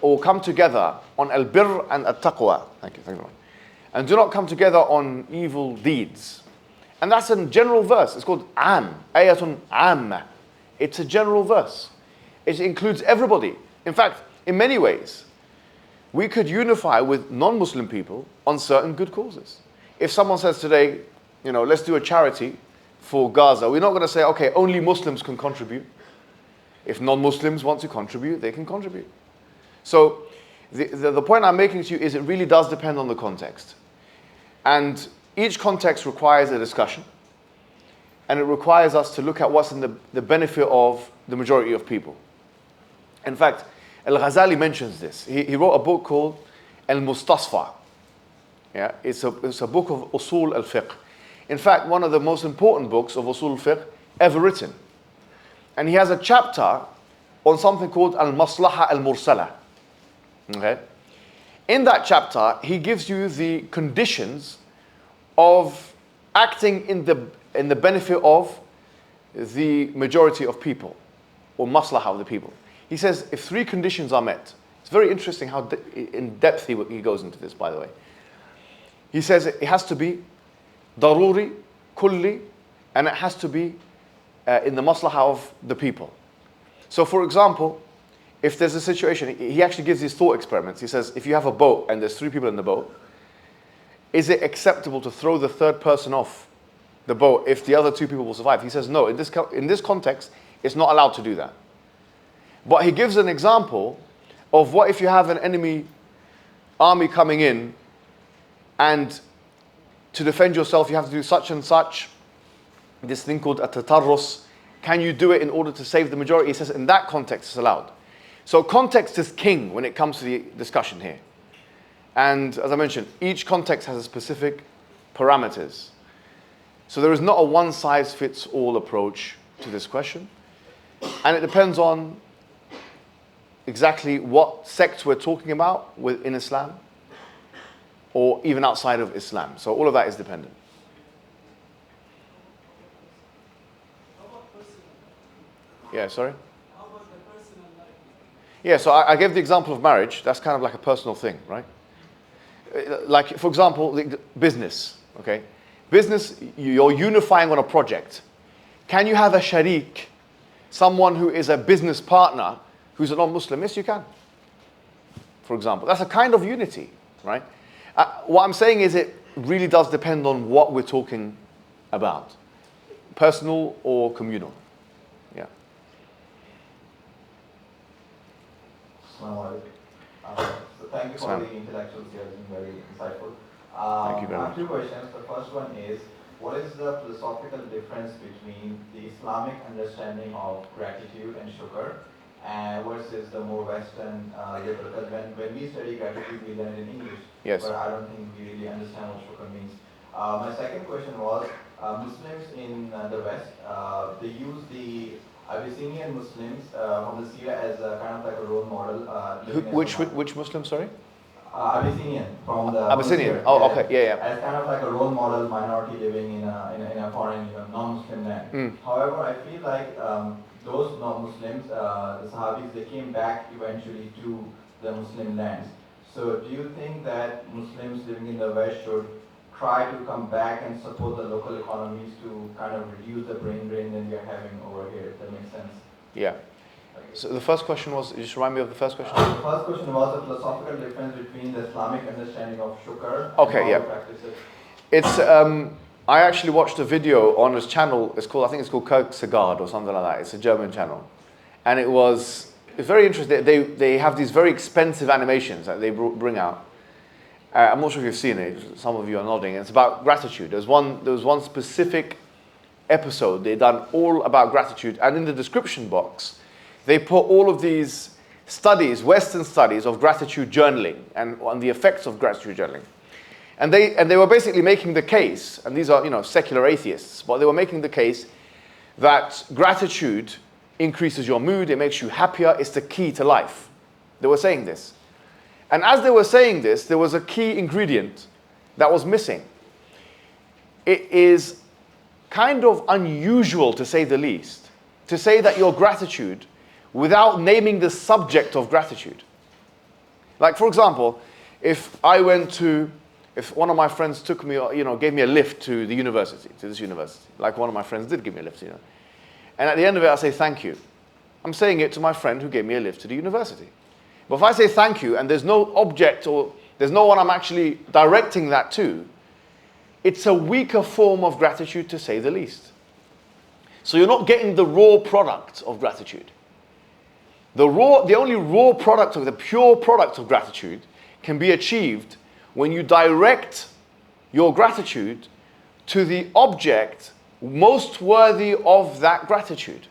all come together on al-birr and at-taqwa. Thank you very much. And do not come together on evil deeds. And that's a general verse. It's called Am, Ayatun Amma. It's a general verse. It includes everybody. In fact, in many ways, we could unify with non-Muslim people on certain good causes. If someone says today, you know, let's do a charity for Gaza, we're not going to say, okay, only Muslims can contribute. If non-Muslims want to contribute, they can contribute. So the point I'm making to you is it really does depend on the context. And each context requires a discussion. And it requires us to look at what's in the benefit of the majority of people. In fact, Al-Ghazali mentions this. He wrote a book called Al-Mustasfa. Yeah, it's a book of Usul al-Fiqh. In fact, one of the most important books of Usul al-Fiqh ever written. And he has a chapter on something called Al-Maslaha al-Mursala. Okay? In that chapter, he gives you the conditions of acting in the benefit of the majority of people, or maslaha of the people. He says if 3 conditions are met, it's very interesting how in depth he goes into this, by the way. He says it has to be daruri, kulli, and it has to be in the maslaha of the people. So for example, if there's a situation, he actually gives these thought experiments. He says if you have a boat and there's 3 people in the boat, is it acceptable to throw the 3rd person off the boat if the other 2 people will survive? He says no, in this context, it's not allowed to do that. But he gives an example of what if you have an enemy army coming in, and to defend yourself you have to do such and such, this thing called at-tatarrus. Can you do it in order to save the majority? He says in that context it's allowed. So context is king when it comes to the discussion here. And as I mentioned, each context has a specific parameters. So there is not a one-size-fits-all approach to this question. And it depends on exactly what sect we're talking about in Islam, or even outside of Islam. So all of that is dependent. Yeah, sorry? How about the personal life? Yeah, so I gave the example of marriage. That's kind of like a personal thing, right? Like, for example, business, okay? Business, you're unifying on a project. Can you have a sharik, someone who is a business partner, who's a non-Muslim? Yes, you can. For example, that's a kind of unity, right? What I'm saying is it really does depend on what we're talking about, personal or communal. Yeah. So thank you for the intellectual sharing, very insightful. Thank you very I much. have 2 questions. The first one is, what is the philosophical difference between the Islamic understanding of gratitude and shukr versus the more Western liberal? Because when we study gratitude, we learn it in English, Yes. but I don't think we really understand what shukr means. My second question was, Muslims in the West, they use the Abyssinian Muslims from the Syria as a kind of like a role model. living as a Which Muslim, sorry? Abyssinian from the Abyssinian. Muslim, Oh, okay. Yeah, yeah. as kind of like a role model minority living in a foreign, non-Muslim land. Mm. However, I feel like those non-Muslims, the Sahabis, they came back eventually to the Muslim lands. So do you think that Muslims living in the West should try to come back and support the local economies to kind of reduce the brain drain that we are having over here, if that makes sense? Yeah. Okay. So the first question was, just remind me of the first question. The first question was the philosophical difference between the Islamic understanding of shukr and Okay, how yeah. we practice it. It's I actually watched a video on his channel. I think it's called Kierkegaard or something like that. It's a German channel, and it's very interesting. They have these very expensive animations that they bring out. I'm not sure if you've seen it. Some of you are nodding. It's about gratitude. There was one specific episode they done all about gratitude, and in the description box, they put all of these studies, Western studies of gratitude journaling and on the effects of gratitude journaling. And they were basically making the case, and these are secular atheists, but they were making the case that gratitude increases your mood, it makes you happier, it's the key to life. They were saying this. And as they were saying this, there was a key ingredient that was missing. It is kind of unusual, to say the least, to say that your gratitude without naming the subject of gratitude. Like, for example, if one of my friends took me, gave me a lift to the university, to this university, like one of my friends did give me a lift, and at the end of it I say thank you. I'm saying it to my friend who gave me a lift to the university. But if I say thank you and there's no object or there's no one I'm actually directing that to, it's a weaker form of gratitude, to say the least. So you're not getting the raw product of gratitude. The only raw product, or the pure product of gratitude can be achieved when you direct your gratitude to the object most worthy of that gratitude.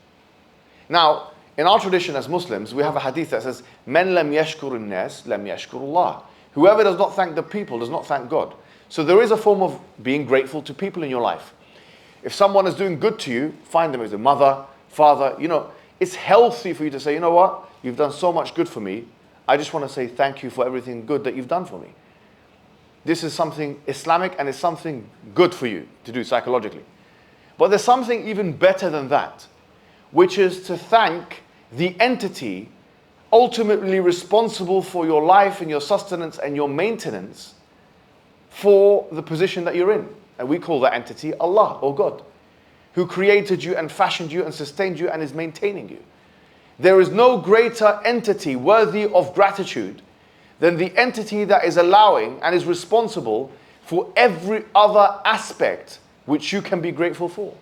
Now, in our tradition as Muslims, we have a hadith that says, "Men lam yashkur nas lam yashkur Allah." Whoever does not thank the people does not thank God. So there is a form of being grateful to people in your life. If someone is doing good to you, find them as a mother, father. It's healthy for you to say, you know what? You've done so much good for me. I just want to say thank you for everything good that you've done for me. This is something Islamic and it's something good for you to do psychologically. But there's something even better than that, which is to thank the entity ultimately responsible for your life and your sustenance and your maintenance for the position that you're in. And we call that entity Allah, or God, who created you and fashioned you and sustained you and is maintaining you. There is no greater entity worthy of gratitude than the entity that is allowing and is responsible for every other aspect which you can be grateful for.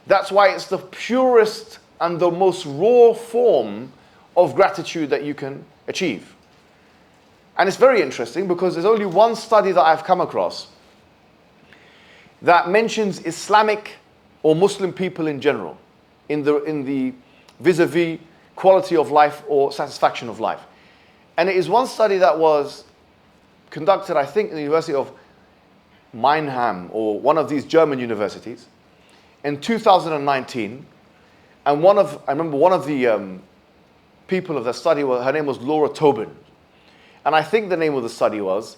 That's why it's the purest and the most raw form of gratitude that you can achieve. And it's very interesting because there's only one study that I've come across that mentions Islamic or Muslim people in general in the vis-a-vis quality of life or satisfaction of life. And it is one study that was conducted, I think, in the University of Mannheim or one of these German universities in 2019. And I remember one of the people of the study, her name was Laura Tobin. And I think the name of the study was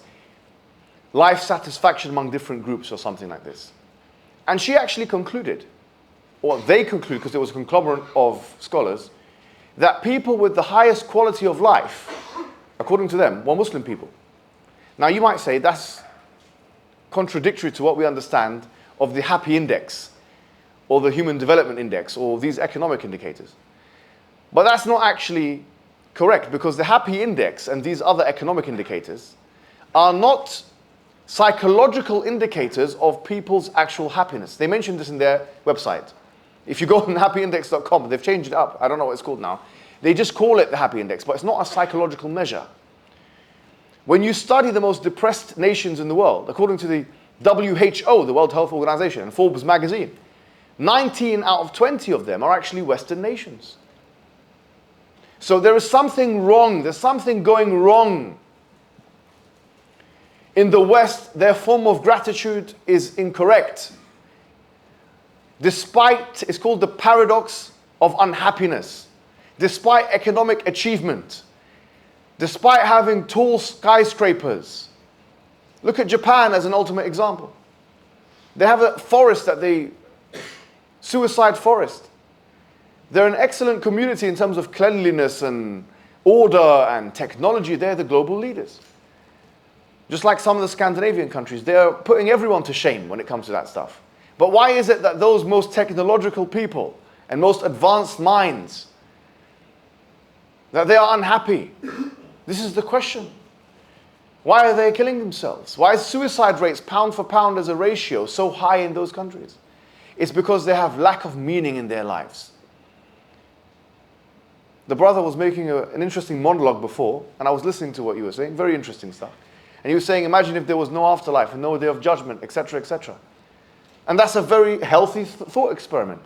Life Satisfaction Among Different Groups or something like this. And she actually concluded, or they concluded, because it was a conglomerate of scholars, that people with the highest quality of life, according to them, were Muslim people. Now you might say that's contradictory to what we understand of the Happy Index, or the Human Development Index, or these economic indicators. But that's not actually correct, because the Happy Index and these other economic indicators are not psychological indicators of people's actual happiness. They mentioned this in their website. If you go on happyindex.com, they've changed it up. I don't know what it's called now. They just call it the Happy Index, but it's not a psychological measure. When you study the most depressed nations in the world, according to the WHO, the World Health Organization, and Forbes magazine, 19 out of 20 of them are actually Western nations. So there is something wrong. There's something going wrong. In the West, their form of gratitude is incorrect. Despite, it's called the paradox of unhappiness. Despite economic achievement, despite having tall skyscrapers. Look at Japan as an ultimate example. They have a forest suicide forest. They're an excellent community in terms of cleanliness and order and technology. They're the global leaders. Just like some of the Scandinavian countries, they're putting everyone to shame when it comes to that stuff. But why is it that those most technological people and most advanced minds, that they are unhappy? This is the question. Why are they killing themselves? Why is suicide rates pound for pound as a ratio so high in those countries? It's because they have lack of meaning in their lives. The brother was making an interesting monologue before, and I was listening to what you were saying, very interesting stuff. And he was saying, imagine if there was no afterlife and no day of judgment, etc., etc. And that's a very healthy thought experiment.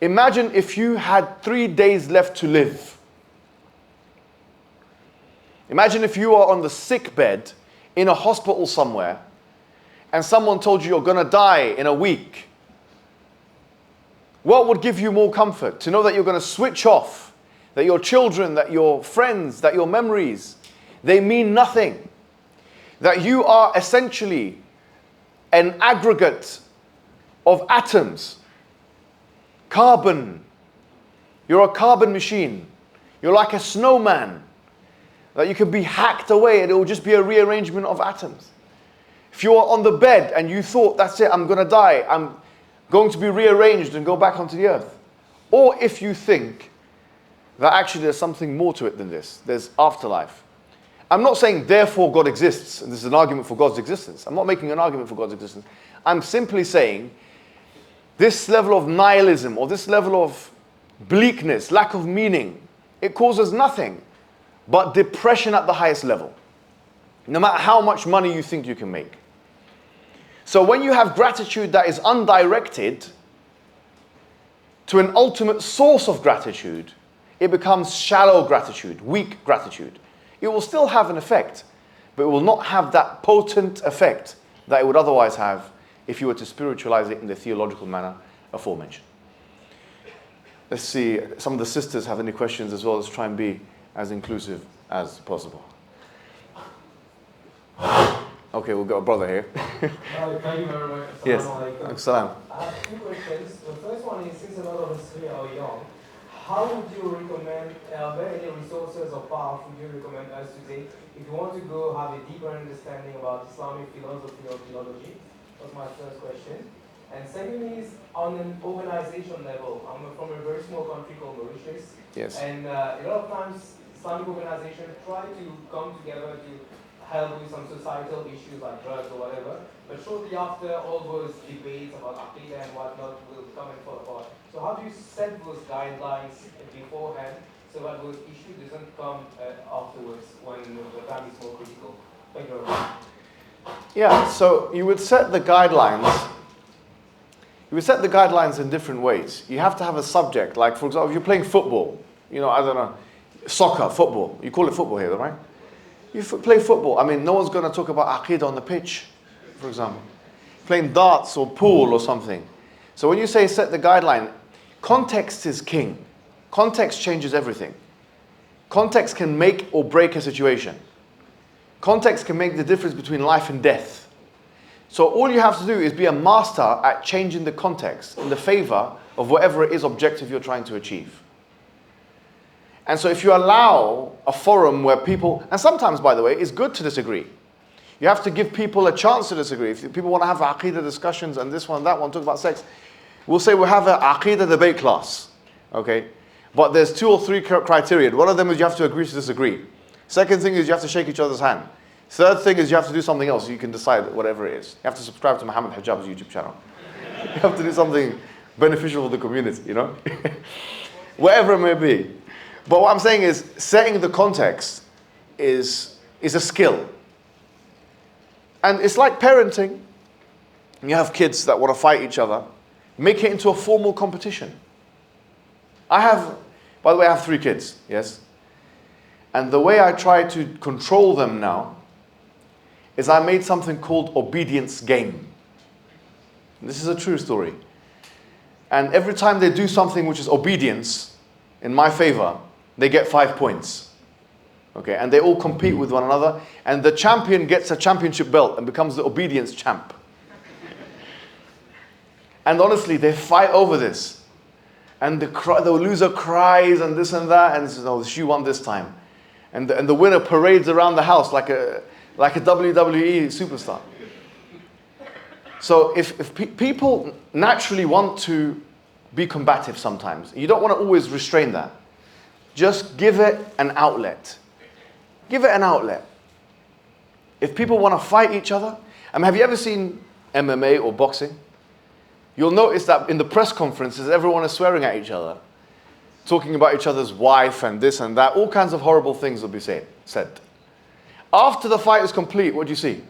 Imagine if you had 3 days left to live. Imagine if you are on the sick bed in a hospital somewhere and someone told you you're going to die in a week. What would give you more comfort? To know that you're going to switch off, that your children, that your friends, that your memories, they mean nothing. That you are essentially an aggregate of atoms. Carbon. You're a carbon machine. You're like a snowman. That you can be hacked away and it will just be a rearrangement of atoms. If you are on the bed and you thought, that's it, I'm going to die, I'm going to be rearranged and go back onto the earth. Or if you think that actually there's something more to it than this, there's afterlife. I'm not saying therefore God exists, and this is an argument for God's existence. I'm not making an argument for God's existence. I'm simply saying this level of nihilism or this level of bleakness, lack of meaning, it causes nothing but depression at the highest level. No matter how much money you think you can make. So when you have gratitude that is undirected to an ultimate source of gratitude, it becomes shallow gratitude, weak gratitude. It will still have an effect, but it will not have that potent effect that it would otherwise have if you were to spiritualize it in the theological manner aforementioned. Let's see, some of the sisters have any questions as well. Let's try and be as inclusive as possible. Okay, we've got a brother here. Thank you very much. Yes. Salam. I have two questions. The first one is, since a lot of us here are young, how would you recommend, are there any resources or paths would you recommend us to take if you want to go have a deeper understanding about Islamic philosophy or theology? That's my first question. And second is, on an organization level, I'm from a very small country called Mauritius. Yes. And a lot of times, Islamic organizations try to come together to help with some societal issues like drugs or whatever. But shortly after, all those debates about Aqidah and whatnot will come and fall apart. So how do you set those guidelines beforehand so that those issues doesn't come afterwards when the time is more critical? Thank you very much. Yeah, so you would set the guidelines. You would set the guidelines in different ways. You have to have a subject, like for example, if you're playing football, I don't know, soccer, football. You call it football here, right? You play football. I mean, no one's going to talk about Aqidah on the pitch, for example. Playing darts or pool or something. So when you say set the guideline, context is king. Context changes everything. Context can make or break a situation. Context can make the difference between life and death. So all you have to do is be a master at changing the context in the favor of whatever it is objective you're trying to achieve. And so if you allow a forum where people, and sometimes, by the way, it's good to disagree. You have to give people a chance to disagree. If people want to have Aqidah discussions and this one, that one, talk about sex, we'll say we'll have an Aqidah debate class. Okay? But there's 2 or 3 criteria. One of them is you have to agree to disagree. Second thing is you have to shake each other's hand. Third thing is you have to do something else. You can decide whatever it is. You have to subscribe to Muhammad Hijab's YouTube channel. You have to do something beneficial for the community, Whatever it may be. But what I'm saying is, setting the context is a skill. And it's like parenting. You have kids that want to fight each other. Make it into a formal competition. By the way, I have 3 kids, yes? And the way I try to control them now is I made something called obedience game. This is a true story. And every time they do something which is obedience in my favor, they get 5 points. Okay, and they all compete with one another, and the champion gets a championship belt and becomes the obedience champ. And honestly, they fight over this. And the loser cries and this and that, and says, "Oh, she won this time." And the winner parades around the house like a WWE superstar. So if people naturally want to be combative sometimes, you don't want to always restrain that. Just give it an outlet. Give it an outlet. If people want to fight each other, have you ever seen MMA or boxing? You'll notice that in the press conferences, everyone is swearing at each other, talking about each other's wife and this and that. All kinds of horrible things will be said. After the fight is complete, what do you see?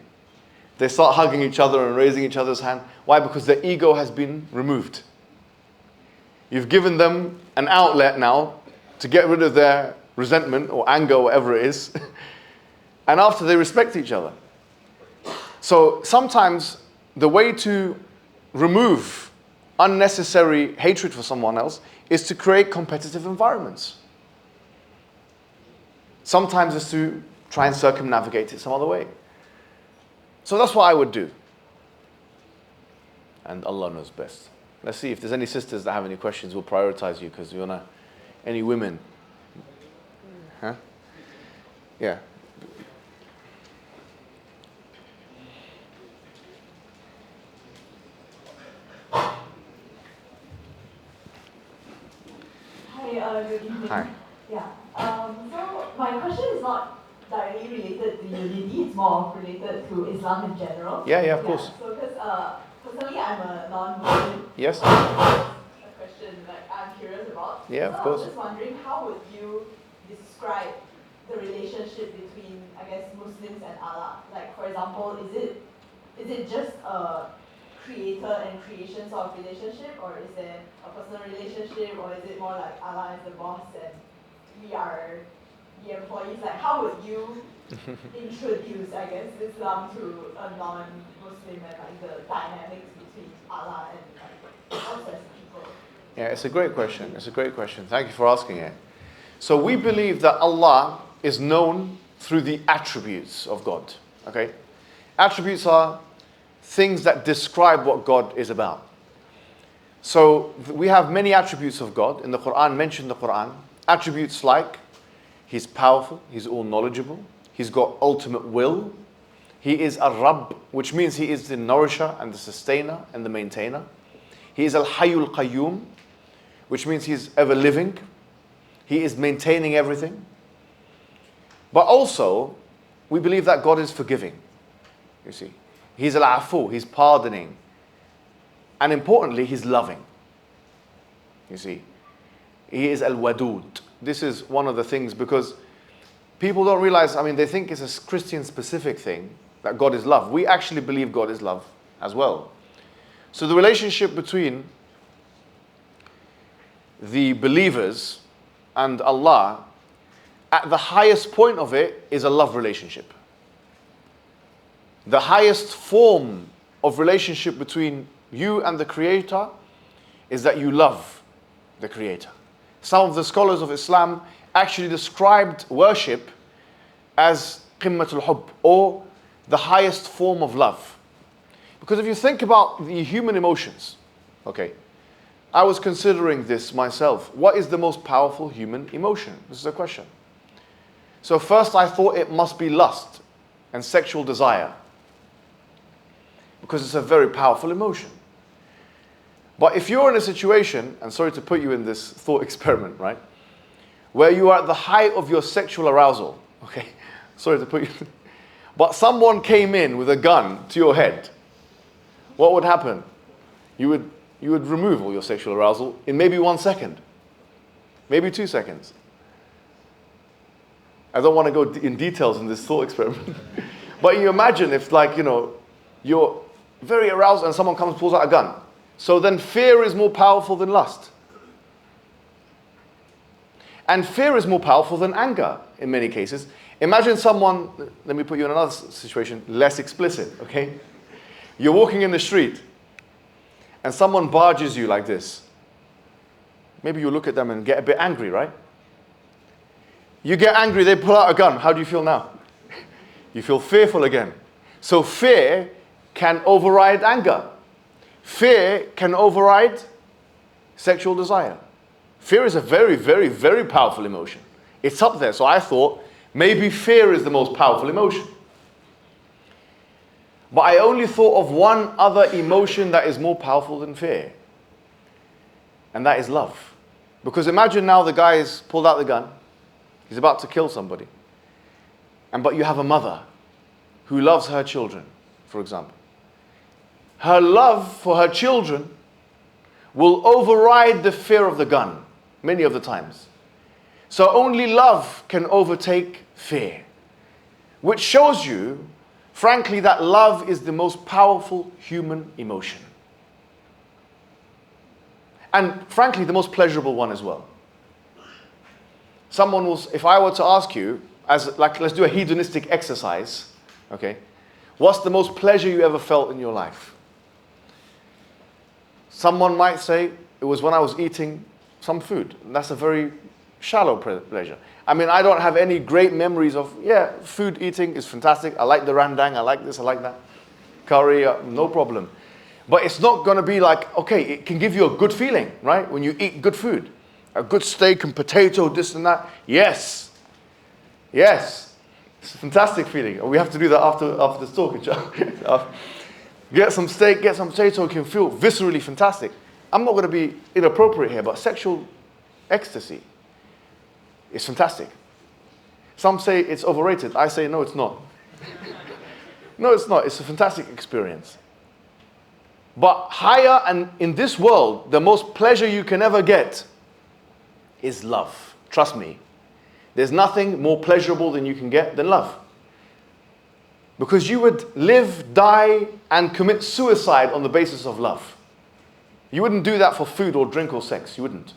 They start hugging each other and raising each other's hand. Why? Because their ego has been removed. You've given them an outlet now to get rid of their resentment or anger, or whatever it is. And after, they respect each other. So sometimes the way to remove unnecessary hatred for someone else is to create competitive environments. Sometimes it's to try and circumnavigate it some other way. So that's what I would do. And Allah knows best. Let's see if there's any sisters that have any questions. We'll prioritize you because we want to. Any women? Huh? Yeah. Hi, good evening. Hi. Yeah. So my question is not directly related to unity, it's more related to Islam in general. Yeah, of course. So because personally I'm a non-Muslim. Yes. A question like I'm curious about. Yeah, so of course. I was just wondering, how would you describe the relationship between, I guess, Muslims and Allah? Like, for example, is it just a creator and creation sort of relationship, or is there a personal relationship, or is it more like Allah is the boss and we are the employees? Like, how would you introduce, I guess, Islam to a non-Muslim, and like the dynamics between Allah and like us as people? Yeah, it's a great question. It's a great question. Thank you for asking it. So we believe that Allah is known through the attributes of God. Okay? Attributes are things that describe what God is about. So we have many attributes of God in the Quran, mentioned in the Quran. Attributes like He's powerful, He's all knowledgeable, He's got ultimate will, He is a Rabb, which means He is the nourisher and the sustainer and the maintainer. He is Al-Hayyul Qayyum, which means He's ever living. He is maintaining everything. But also, we believe that God is forgiving. You see, He's Al-Afu, He's pardoning. And importantly, He's loving. You see, He is Al-Wadud. This is one of the things, because people don't realize, they think it's a Christian specific thing, that God is love. We actually believe God is love as well. So the relationship between the believers and Allah, at the highest point of it, is a love relationship. The highest form of relationship between you and the Creator is that you love the Creator. Some of the scholars of Islam actually described worship as qimmatul hubb, or the highest form of love. Because if you think about the human emotions, okay, I was considering this myself. What is the most powerful human emotion? This is a question. So first I thought it must be lust and sexual desire, because it's a very powerful emotion. But if you're in a situation, and sorry to put you in this thought experiment, right, where you are at the height of your sexual arousal, okay, sorry to put you, but someone came in with a gun to your head, what would happen? You would remove all your sexual arousal in maybe 1 second, maybe 2 seconds. I don't want to go in details in this thought experiment. But you imagine if, you're very aroused and someone comes and pulls out a gun. So then fear is more powerful than lust. And fear is more powerful than anger in many cases. Imagine someone, let me put you in another situation, less explicit, okay? You're walking in the street and someone barges you like this. Maybe you look at them and get a bit angry, right? You get angry, they pull out a gun. How do you feel now? You feel fearful again. So fear can override anger. Fear can override sexual desire. Fear is a very, very, very powerful emotion. It's up there. So I thought maybe fear is the most powerful emotion. But I only thought of one other emotion that is more powerful than fear. And that is love. Because imagine now the guy has pulled out the gun. He's about to kill somebody. But you have a mother who loves her children, for example. Her love for her children will override the fear of the gun many of the times. So only love can overtake fear. Which shows you, frankly, that love is the most powerful human emotion. And frankly, the most pleasurable one as well. Someone will, if I were to ask you, let's do a hedonistic exercise, okay? What's the most pleasure you ever felt in your life? Someone might say, it was when I was eating some food. And that's a very shallow pleasure. I mean, I don't have any great memories of, food eating is fantastic. I like the rendang, I like this, I like that. Curry, no problem. But it's not going to be like, okay, it can give you a good feeling, right? When you eat good food. A good steak and potato, this and that. Yes. Yes. It's a fantastic feeling. We have to do that after this talk. Get some steak, get some potato, it can feel viscerally fantastic. I'm not going to be inappropriate here, but sexual ecstasy is fantastic. Some say it's overrated. I say, no, it's not. No, it's not. It's a fantastic experience. But higher and in this world, the most pleasure you can ever get is love. Trust me. There's nothing more pleasurable than you can get than love. Because you would live, die, and commit suicide on the basis of love. You wouldn't do that for food or drink or sex. You wouldn't.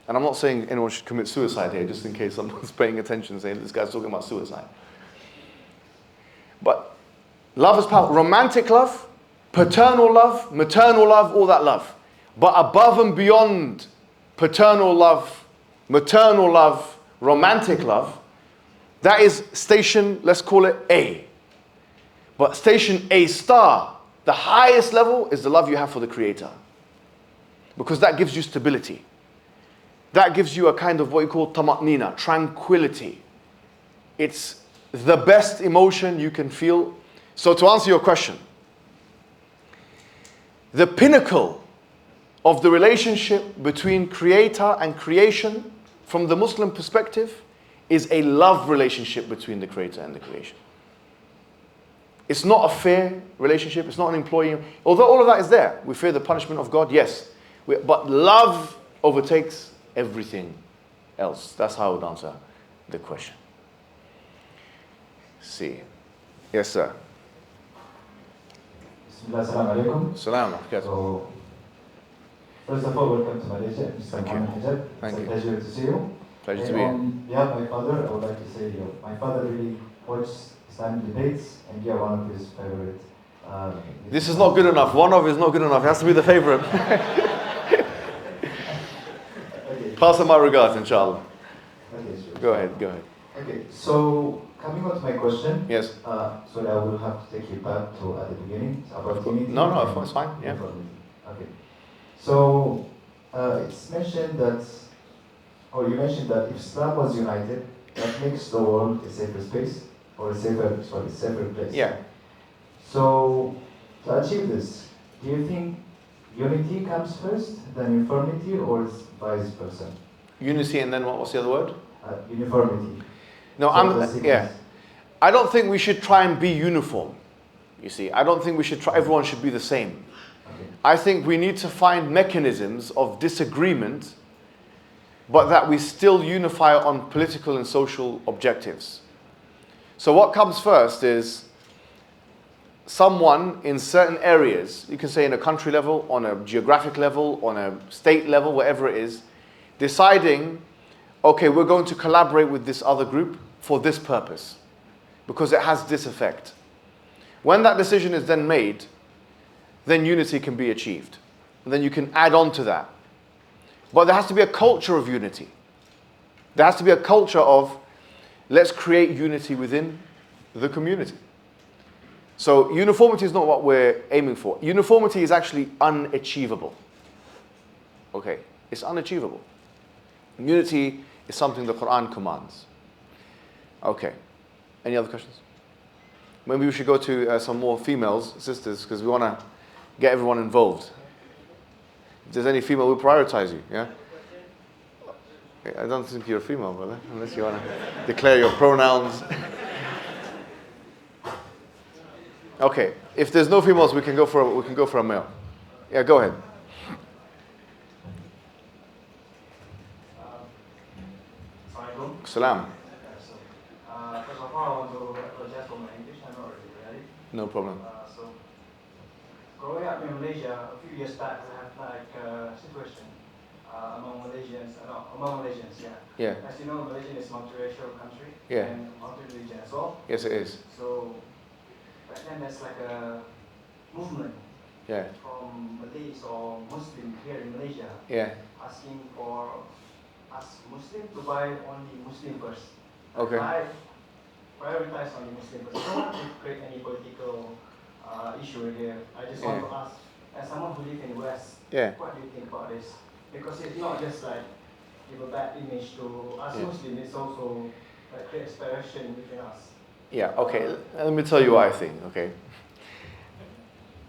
And I'm not saying anyone should commit suicide here, just in case someone's paying attention saying this guy's talking about suicide. But love is powerful. Romantic love, paternal love, maternal love, all that love. But above and beyond paternal love, maternal love, romantic love, that is station, let's call it A. But station A star, the highest level, is the love you have for the Creator. Because that gives you stability. That gives you a kind of what you call tamatnina, tranquility. It's the best emotion you can feel. So to answer your question, the pinnacle of the relationship between Creator and creation from the Muslim perspective is a love relationship between the Creator and the creation. It's not a fair relationship. It's not an employee. Although all of that is there. We fear the punishment of God, yes. But love overtakes everything else. That's how I would answer the question. See. Yes, sir. Assalamu alaikum. Salam. So, first of all, welcome to Malaysia. Mr. Thank you. Hijab. Thank It's a you. pleasure to see you. Pleasure to be here. On behalf of my father, I would like to say my father really watches Islamic debates, and you are one of his favorite. This is not good enough. One of is not good enough. It has to be the favorite. Okay. Pass on my regards, inshallah. Okay, sure. Go ahead. Okay, so coming on to my question. Yes. Sorry, I will have to take you back to at the beginning about unity. No, it's fine. Yeah. Okay. So it's mentioned that, or you mentioned that if Islam was united, that makes the world a safer space or a safer place. Yeah. So to achieve this, do you think unity comes first, then uniformity, or is vice versa? Unity and then what's the other word? Uniformity. No, I don't think we should try and be uniform. You see, I don't think we should try, everyone should be the same. Okay. I think we need to find mechanisms of disagreement, but that we still unify on political and social objectives. So what comes first is someone in certain areas, you can say in a country level, on a geographic level, on a state level, wherever it is, deciding, okay, we're going to collaborate with this other group for this purpose, because it has this effect. When that decision is then made, then unity can be achieved. And then you can add on to that. But there has to be a culture of unity. There has to be a culture of, let's create unity within the community. So uniformity is not what we're aiming for. Uniformity is actually unachievable. Okay, it's unachievable. Unity is something the Quran commands. Okay, any other questions? Maybe we should go to some more females, sisters, because we want to get everyone involved. If there's any female, we'll prioritize you, yeah? I don't think you're a female, brother, unless you want to declare your pronouns. Okay, if there's no females, we can go for a male. Yeah, go ahead. Salam. First of all, I want to apologize for my English. I'm not really ready. No problem. So, growing up in Malaysia, a few years back, we had like a situation among Malaysians. Yeah. Yeah. As you know, Malaysia is a multiracial country. Yeah. And multi-religion as well. Yes, it is. So, back then there's like a movement. Yeah. From Malays or Muslims here in Malaysia. Yeah. Asking for us Muslims to buy only Muslim first. Okay. Prioritize only Muslim first. I don't want to create any political issue here. I just want to ask, as someone who lives in the West, what do you think about this? Because it's not just like give a bad image to us Muslims, it's also like create separation between us. Yeah, okay. Let me tell you what I think, okay?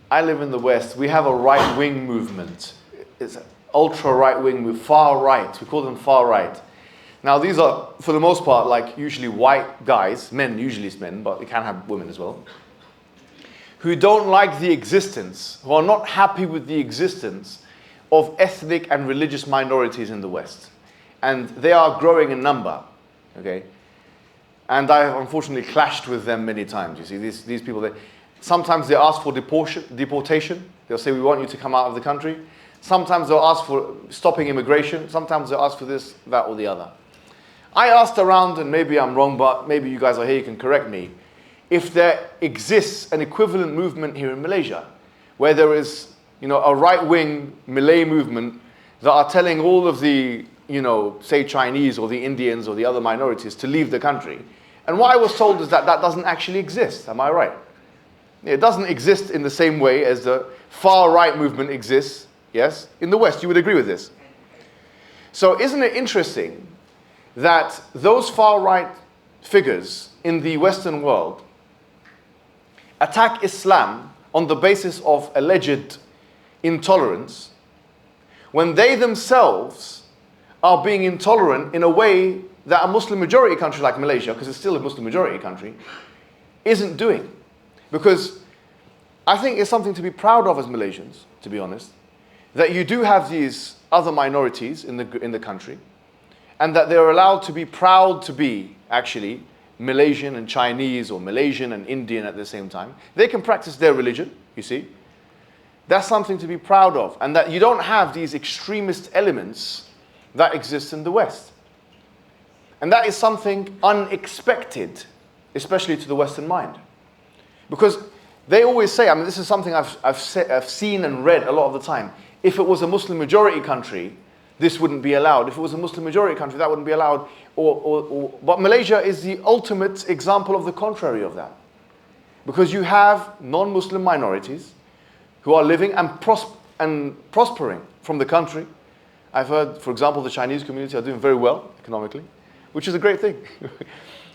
I live in the West. We have a right-wing movement. It's ultra right-wing move, far right. We call them far right. Now these are, for the most part, like usually white guys, men, usually it's men, but you can have women as well, who don't like the existence, who are not happy with the existence of ethnic and religious minorities in the West. And they are growing in number, okay? And I have unfortunately clashed with them many times. You see, these people, sometimes they ask for deportation. They'll say, we want you to come out of the country. Sometimes they'll ask for stopping immigration. Sometimes they'll ask for this, that, or the other. I asked around, and maybe I'm wrong, but maybe you guys are here, you can correct me, if there exists an equivalent movement here in Malaysia, where there is, a right-wing Malay movement that are telling all of the, say Chinese or the Indians or the other minorities to leave the country. And what I was told is that that doesn't actually exist. Am I right? It doesn't exist in the same way as the far-right movement exists. Yes? In the West, you would agree with this. So isn't it interesting that those far-right figures in the Western world attack Islam on the basis of alleged intolerance when they themselves are being intolerant in a way that a Muslim majority country like Malaysia, because it's still a Muslim majority country, isn't doing? Because I think it's something to be proud of as Malaysians, to be honest, that you do have these other minorities in the country, and that they're allowed to be proud to be actually Malaysian and Chinese, or Malaysian and Indian at the same time. They can practice their religion, you see. That's something to be proud of, and that you don't have these extremist elements that exist in the West. And that is something unexpected, especially to the Western mind. Because they always say, this is something I've seen and read a lot of the time, if it was a Muslim majority country, this wouldn't be allowed. If it was a Muslim majority country, that wouldn't be allowed. But Malaysia is the ultimate example of the contrary of that. Because you have non-Muslim minorities who are living and prospering from the country. I've heard, for example, the Chinese community are doing very well economically, which is a great thing.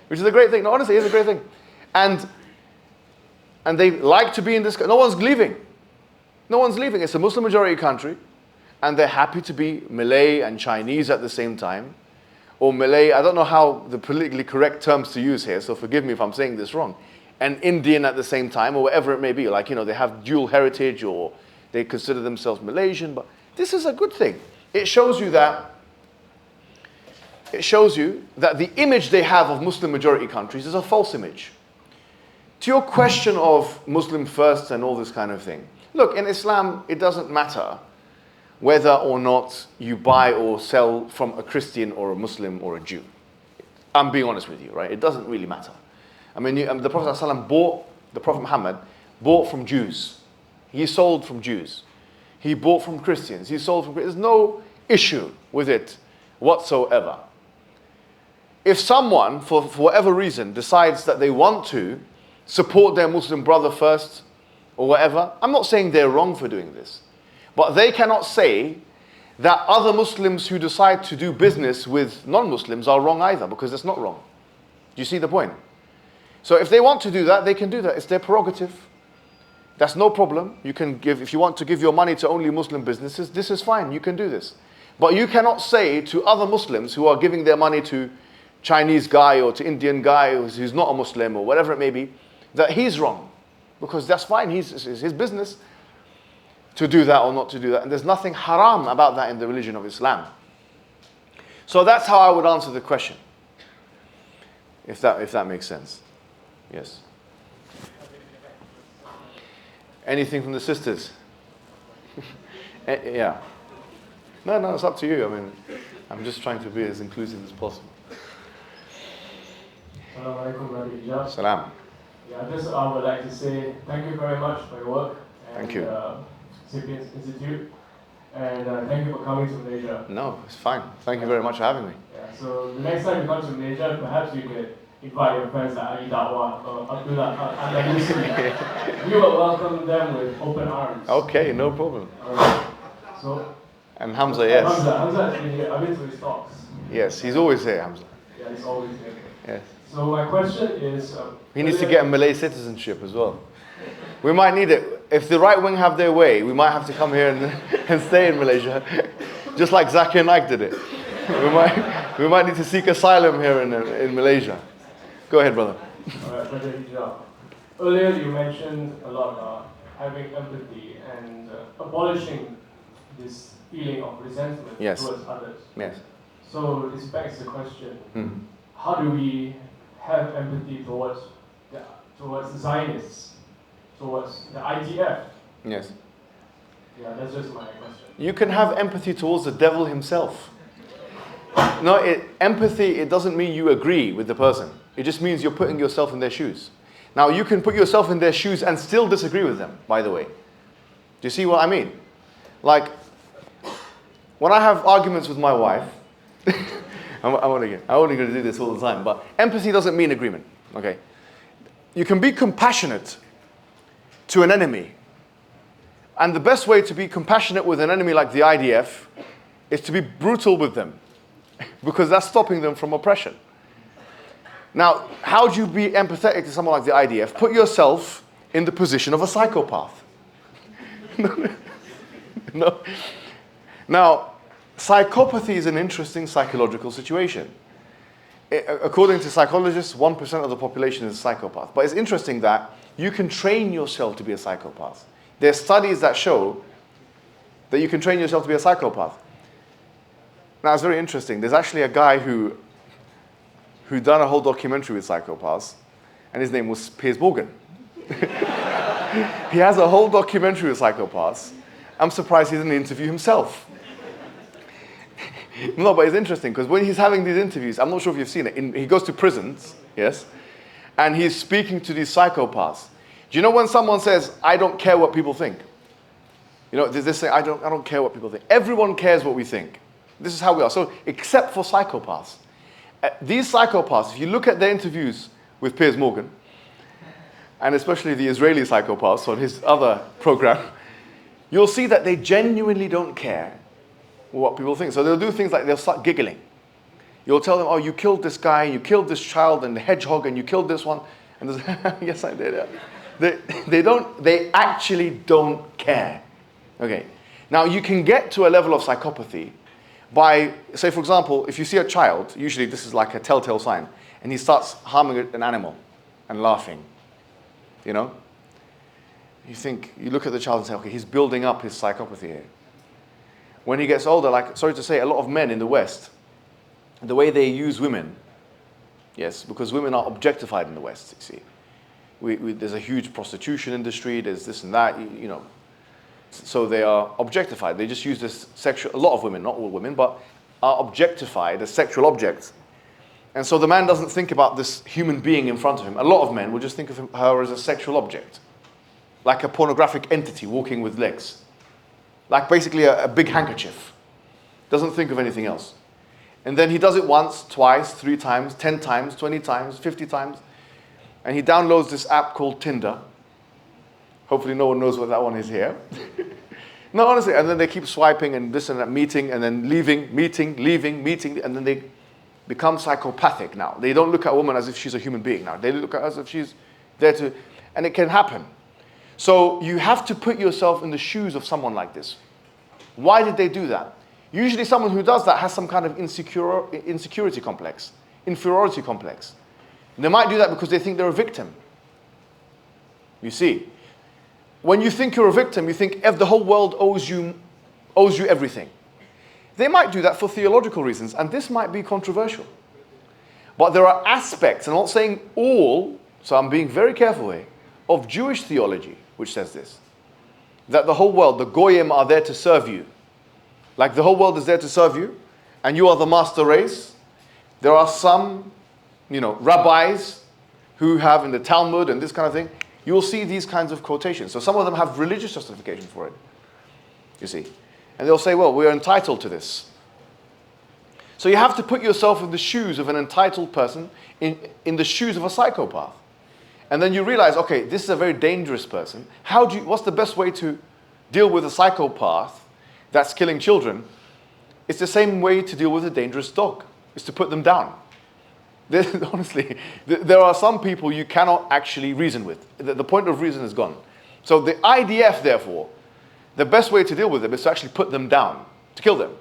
Which is a great thing. No, honestly, it's a great thing. And they like to be in this. No one's leaving. No one's leaving. It's a Muslim majority country, and they're happy to be Malay and Chinese at the same time. Or Malay, I don't know how the politically correct terms to use here, so forgive me if I'm saying this wrong. And Indian at the same time, or whatever it may be. Like, they have dual heritage, or they consider themselves Malaysian. But this is a good thing. It shows you that the image they have of Muslim majority countries is a false image. To your question of Muslim first and all this kind of thing. Look, in Islam, it doesn't matter whether or not you buy or sell from a Christian or a Muslim or a Jew. I'm being honest with you, right? It doesn't really matter. The Prophet ﷺ the Prophet Muhammad bought from Jews. He sold from Jews. He bought from Christians. He sold from Christians. There's no issue with it whatsoever. if someone, for whatever reason, decides that they want to support their Muslim brother first or whatever, I'm not saying they're wrong for doing this. But they cannot say that other Muslims who decide to do business with non-Muslims are wrong either, because it's not wrong. Do you see the point? So if they want to do that, they can do that. It's their prerogative. That's no problem. You can give, if you want to give your money to only Muslim businesses, this is fine. You can do this. But you cannot say to other Muslims who are giving their money to Chinese guy or to Indian guy who's not a Muslim or whatever it may be, that he's wrong. Because that's fine. It's his business to do that or not to do that. And there's nothing haram about that in the religion of Islam. So that's how I would answer the question. If that makes sense. Yes. Anything from the sisters? Yeah. No, it's up to you. I mean, I'm just trying to be as inclusive as possible. Assalamu alaikum, Brother Hijab. Salam. Yeah, I would like to say thank you very much for your work. And, Thank you. Sapiens Institute. And thank you for coming to Malaysia. No, it's fine. Thank you very much for having me. Yeah, so the next time you come to Malaysia, perhaps you could invite your friends like Ali Dawah or Abdullah Al-Yusuf. You will welcome them with open arms. Okay, no problem. So, and Hamza, yes. Hamza has been here. I've been to his talks. Yes, he's always here, Hamza. Yeah, he's always here. Yes. So my question is... he needs to get a Malay citizenship as well. We might need it. If the right wing have their way, we might have to come here and stay in Malaysia. Just like Zakir Naik did it. We might need to seek asylum here in Malaysia. Go ahead, brother. Alright, Brother Hijab. Earlier you mentioned a lot about having empathy and abolishing this feeling of resentment towards others. Yes. So this begs the question, how do we have empathy towards Zionists, towards the IDF? Yes. Yeah, that's just my question. You can have empathy towards the devil himself. No, empathy, it doesn't mean you agree with the person. It just means you're putting yourself in their shoes. Now, you can put yourself in their shoes and still disagree with them, by the way. Do you see what I mean? Like, when I have arguments with my wife, I'm only going to do this all the time, but empathy doesn't mean agreement, okay? You can be compassionate to an enemy. And the best way to be compassionate with an enemy like the IDF is to be brutal with them, because that's stopping them from oppression. Now, how do you be empathetic to someone like the IDF? Put yourself in the position of a psychopath. No. Now, psychopathy is an interesting psychological situation. According to psychologists, 1% of the population is a psychopath. But it's interesting that you can train yourself to be a psychopath. There are studies that show that you can train yourself to be a psychopath. Now, it's very interesting. There's actually a guy who done a whole documentary with psychopaths, and his name was Piers Morgan. He has a whole documentary with psychopaths. I'm surprised he didn't interview himself. No, but it's interesting, because when he's having these interviews, I'm not sure if you've seen it, he goes to prisons, yes, and he's speaking to these psychopaths. Do you know when someone says, I don't care what people think? You know, there's this thing, I don't care what people think. Everyone cares what we think. This is how we are. So, except for psychopaths. These psychopaths, if you look at their interviews with Piers Morgan, and especially the Israeli psychopaths on his other program, you'll see that they genuinely don't care what people think. So they'll do things like they'll start giggling. You'll tell them, oh, you killed this guy, you killed this child and the hedgehog, and you killed this one. And yes, I did. They actually don't care. Okay. Now, you can get to a level of psychopathy by, say, for example, if you see a child, usually this is like a telltale sign, and he starts harming an animal and laughing, you know? You look at the child and say, okay, he's building up his psychopathy here. When he gets older, like, sorry to say, a lot of men in the West, the way they use women, yes, because women are objectified in the West, you see. There's a huge prostitution industry, there's this and that, you know. So they are objectified. They just use this a lot of women, not all women, but are objectified as sexual objects. And so the man doesn't think about this human being in front of him. A lot of men will just think of her as a sexual object, like a pornographic entity walking with legs, like basically a big handkerchief. Doesn't think of anything else. And then he does it once, twice, 3 times, 10 times, 20 times, 50 times. And he downloads this app called Tinder. Hopefully no one knows what that one is here. No, honestly. And then they keep swiping and this and that, meeting, and then leaving, meeting, leaving, meeting. And then they become psychopathic now. They don't look at a woman as if she's a human being now. They look at her as if she's there to... And it can happen. So you have to put yourself in the shoes of someone like this. Why did they do that? Usually someone who does that has some kind of insecurity complex, inferiority complex. They might do that because they think they're a victim. You see, when you think you're a victim, you think if the whole world owes you everything. They might do that for theological reasons, and this might be controversial. But there are aspects, I'm not saying all, so I'm being very careful here, of Jewish theology, which says this. That the whole world, the Goyim, are there to serve you. Like the whole world is there to serve you, and you are the master race. There are some, rabbis who have in the Talmud and this kind of thing. You will see these kinds of quotations. So some of them have religious justification for it, you see. And they'll say, well, we're entitled to this. So you have to put yourself in the shoes of an entitled person, in the shoes of a psychopath. And then you realize, okay, this is a very dangerous person. What's the best way to deal with a psychopath that's killing children? It's the same way to deal with a dangerous dog, is to put them down. Honestly, there are some people you cannot actually reason with. The point of reason is gone. So the IDF, therefore, the best way to deal with them is to actually put them down, to kill them,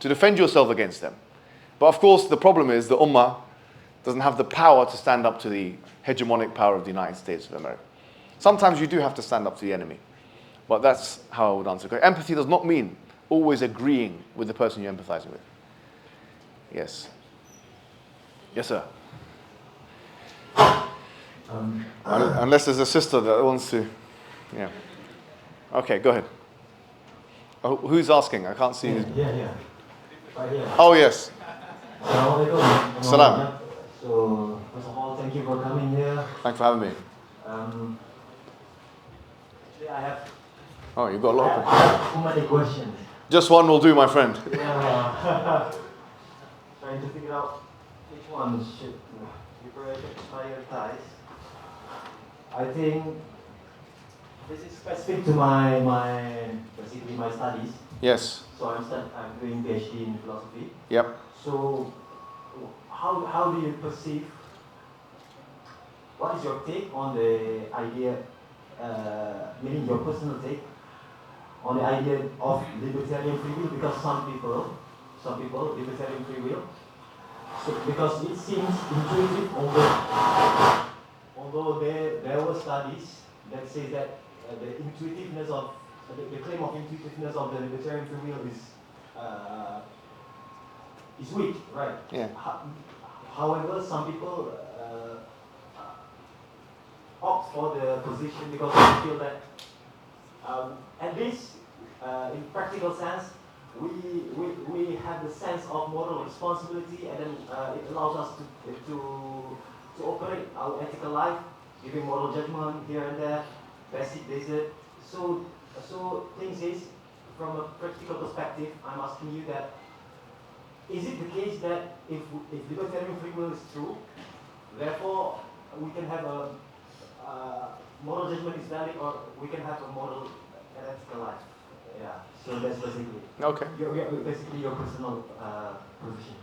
to defend yourself against them. But of course, the problem is the Ummah doesn't have the power to stand up to the hegemonic power of the United States of America. Sometimes you do have to stand up to the enemy. But that's how I would answer. Empathy does not mean always agreeing with the person you're empathizing with. Yes. Yes, sir. Unless there's a sister that wants to... Yeah. Okay, go ahead. Oh, who's asking? I can't see. Yeah. Right here. Oh, yes. Assalamualaikum. Salam. So, first of all, thank you for coming here. Thanks for having me. Actually, I have... Oh, you've got a lot of... I have too many questions. Just one will do, my friend. Yeah. Trying to figure out which one should be prioritized. I think this is specific to basically my studies. Yes. So I'm doing PhD in philosophy. Yep. So how do you perceive, what is your take on the idea, meaning your personal take on the idea of libertarian free will? Because some people, libertarian free will, so because it seems intuitive, although there were studies that say that the intuitiveness of, the claim of intuitiveness of the libertarian free will is weak, right? Yeah. However, some people opt for the position because they feel that at least in practical sense, we have the sense of moral responsibility, and then it allows us to operate our ethical life, giving moral judgment here and there, basic. So things is, from a practical perspective, I'm asking you that, is it the case that if libertarian free will is true, therefore we can have a moral judgment is valid, or we can have a moral and ethical life? Yeah, so that's basically basically your personal position.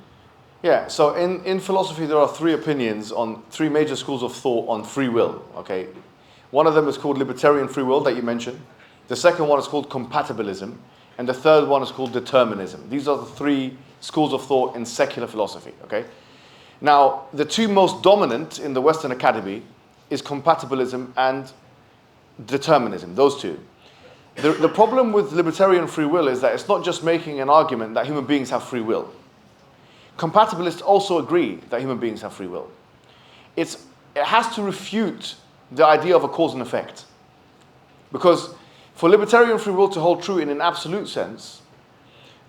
Yeah, so in philosophy there are 3 opinions on 3 major schools of thought on free will, okay? One of them is called libertarian free will that you mentioned. The second one is called compatibilism. And the third one is called determinism. These are the 3 schools of thought in secular philosophy, okay? Now, the 2 most dominant in the Western Academy is compatibilism and determinism, those 2. The problem with libertarian free will is that it's not just making an argument that human beings have free will. Compatibilists also agree that human beings have free will. It has to refute the idea of a cause and effect. Because for libertarian free will to hold true in an absolute sense,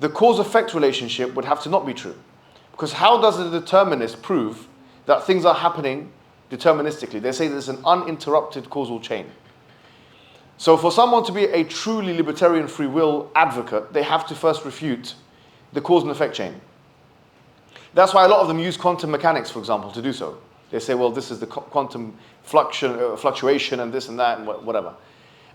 the cause-effect relationship would have to not be true. Because how does a determinist prove that things are happening deterministically? They say there's an uninterrupted causal chain. So for someone to be a truly libertarian free will advocate, they have to first refute the cause and effect chain. That's why a lot of them use quantum mechanics, for example, to do so. They say, well, this is the quantum fluctuation and this and that and whatever.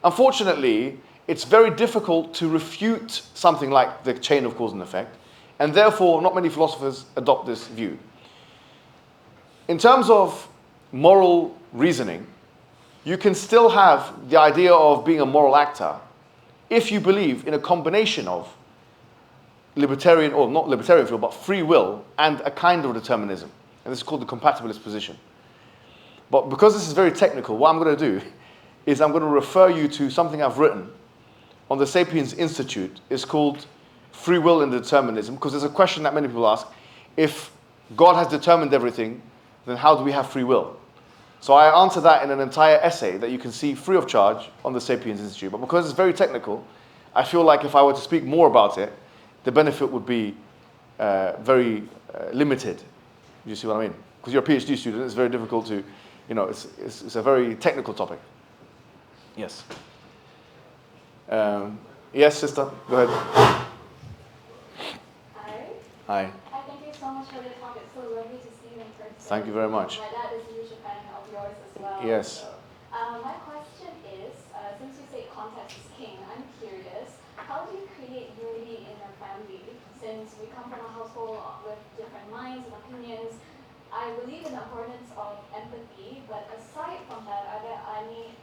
Unfortunately, it's very difficult to refute something like the chain of cause and effect, and therefore not many philosophers adopt this view. In terms of moral reasoning, you can still have the idea of being a moral actor if you believe in a combination of libertarian, or not libertarian field, but free will and a kind of determinism. And this is called the compatibilist position. But because this is very technical, what I'm going to do is I'm going to refer you to something I've written on the Sapiens Institute. It's called Free Will and Determinism, because there's a question that many people ask. If God has determined everything, then how do we have free will? So I answer that in an entire essay that you can see free of charge on the Sapiens Institute. But because it's very technical, I feel like if I were to speak more about it, the benefit would be very limited. You see what I mean? Because you're a PhD student, it's very difficult to, it's a very technical topic. Yes. Yes, sister, go ahead. Hi. Hi. Hi, thank you so much for the talk. It's so lovely to see you in person. Thank you very much. My dad is a huge fan of yours as well. Yes. So, my question is, since you say context is king, I'm curious, how do you create unity in your family? Since we come from a household with different minds and opinions, I believe in the importance of empathy, but aside from that, are there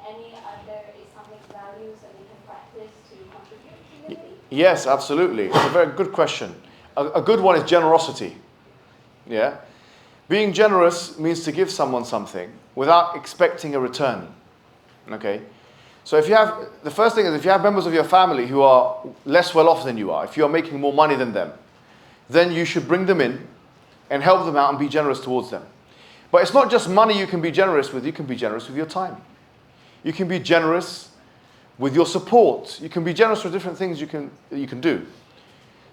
any other Islamic values that we can practice to contribute to unity? Yes, absolutely. It's a very good question. A good one is generosity. Yeah? Being generous means to give someone something without expecting a return. Okay? So the first thing is, if you have members of your family who are less well off than you are, if you are making more money than them, then you should bring them in and help them out and be generous towards them. But it's not just money you can be generous with, you can be generous with your time. You can be generous with your support. You can be generous with different things you can do.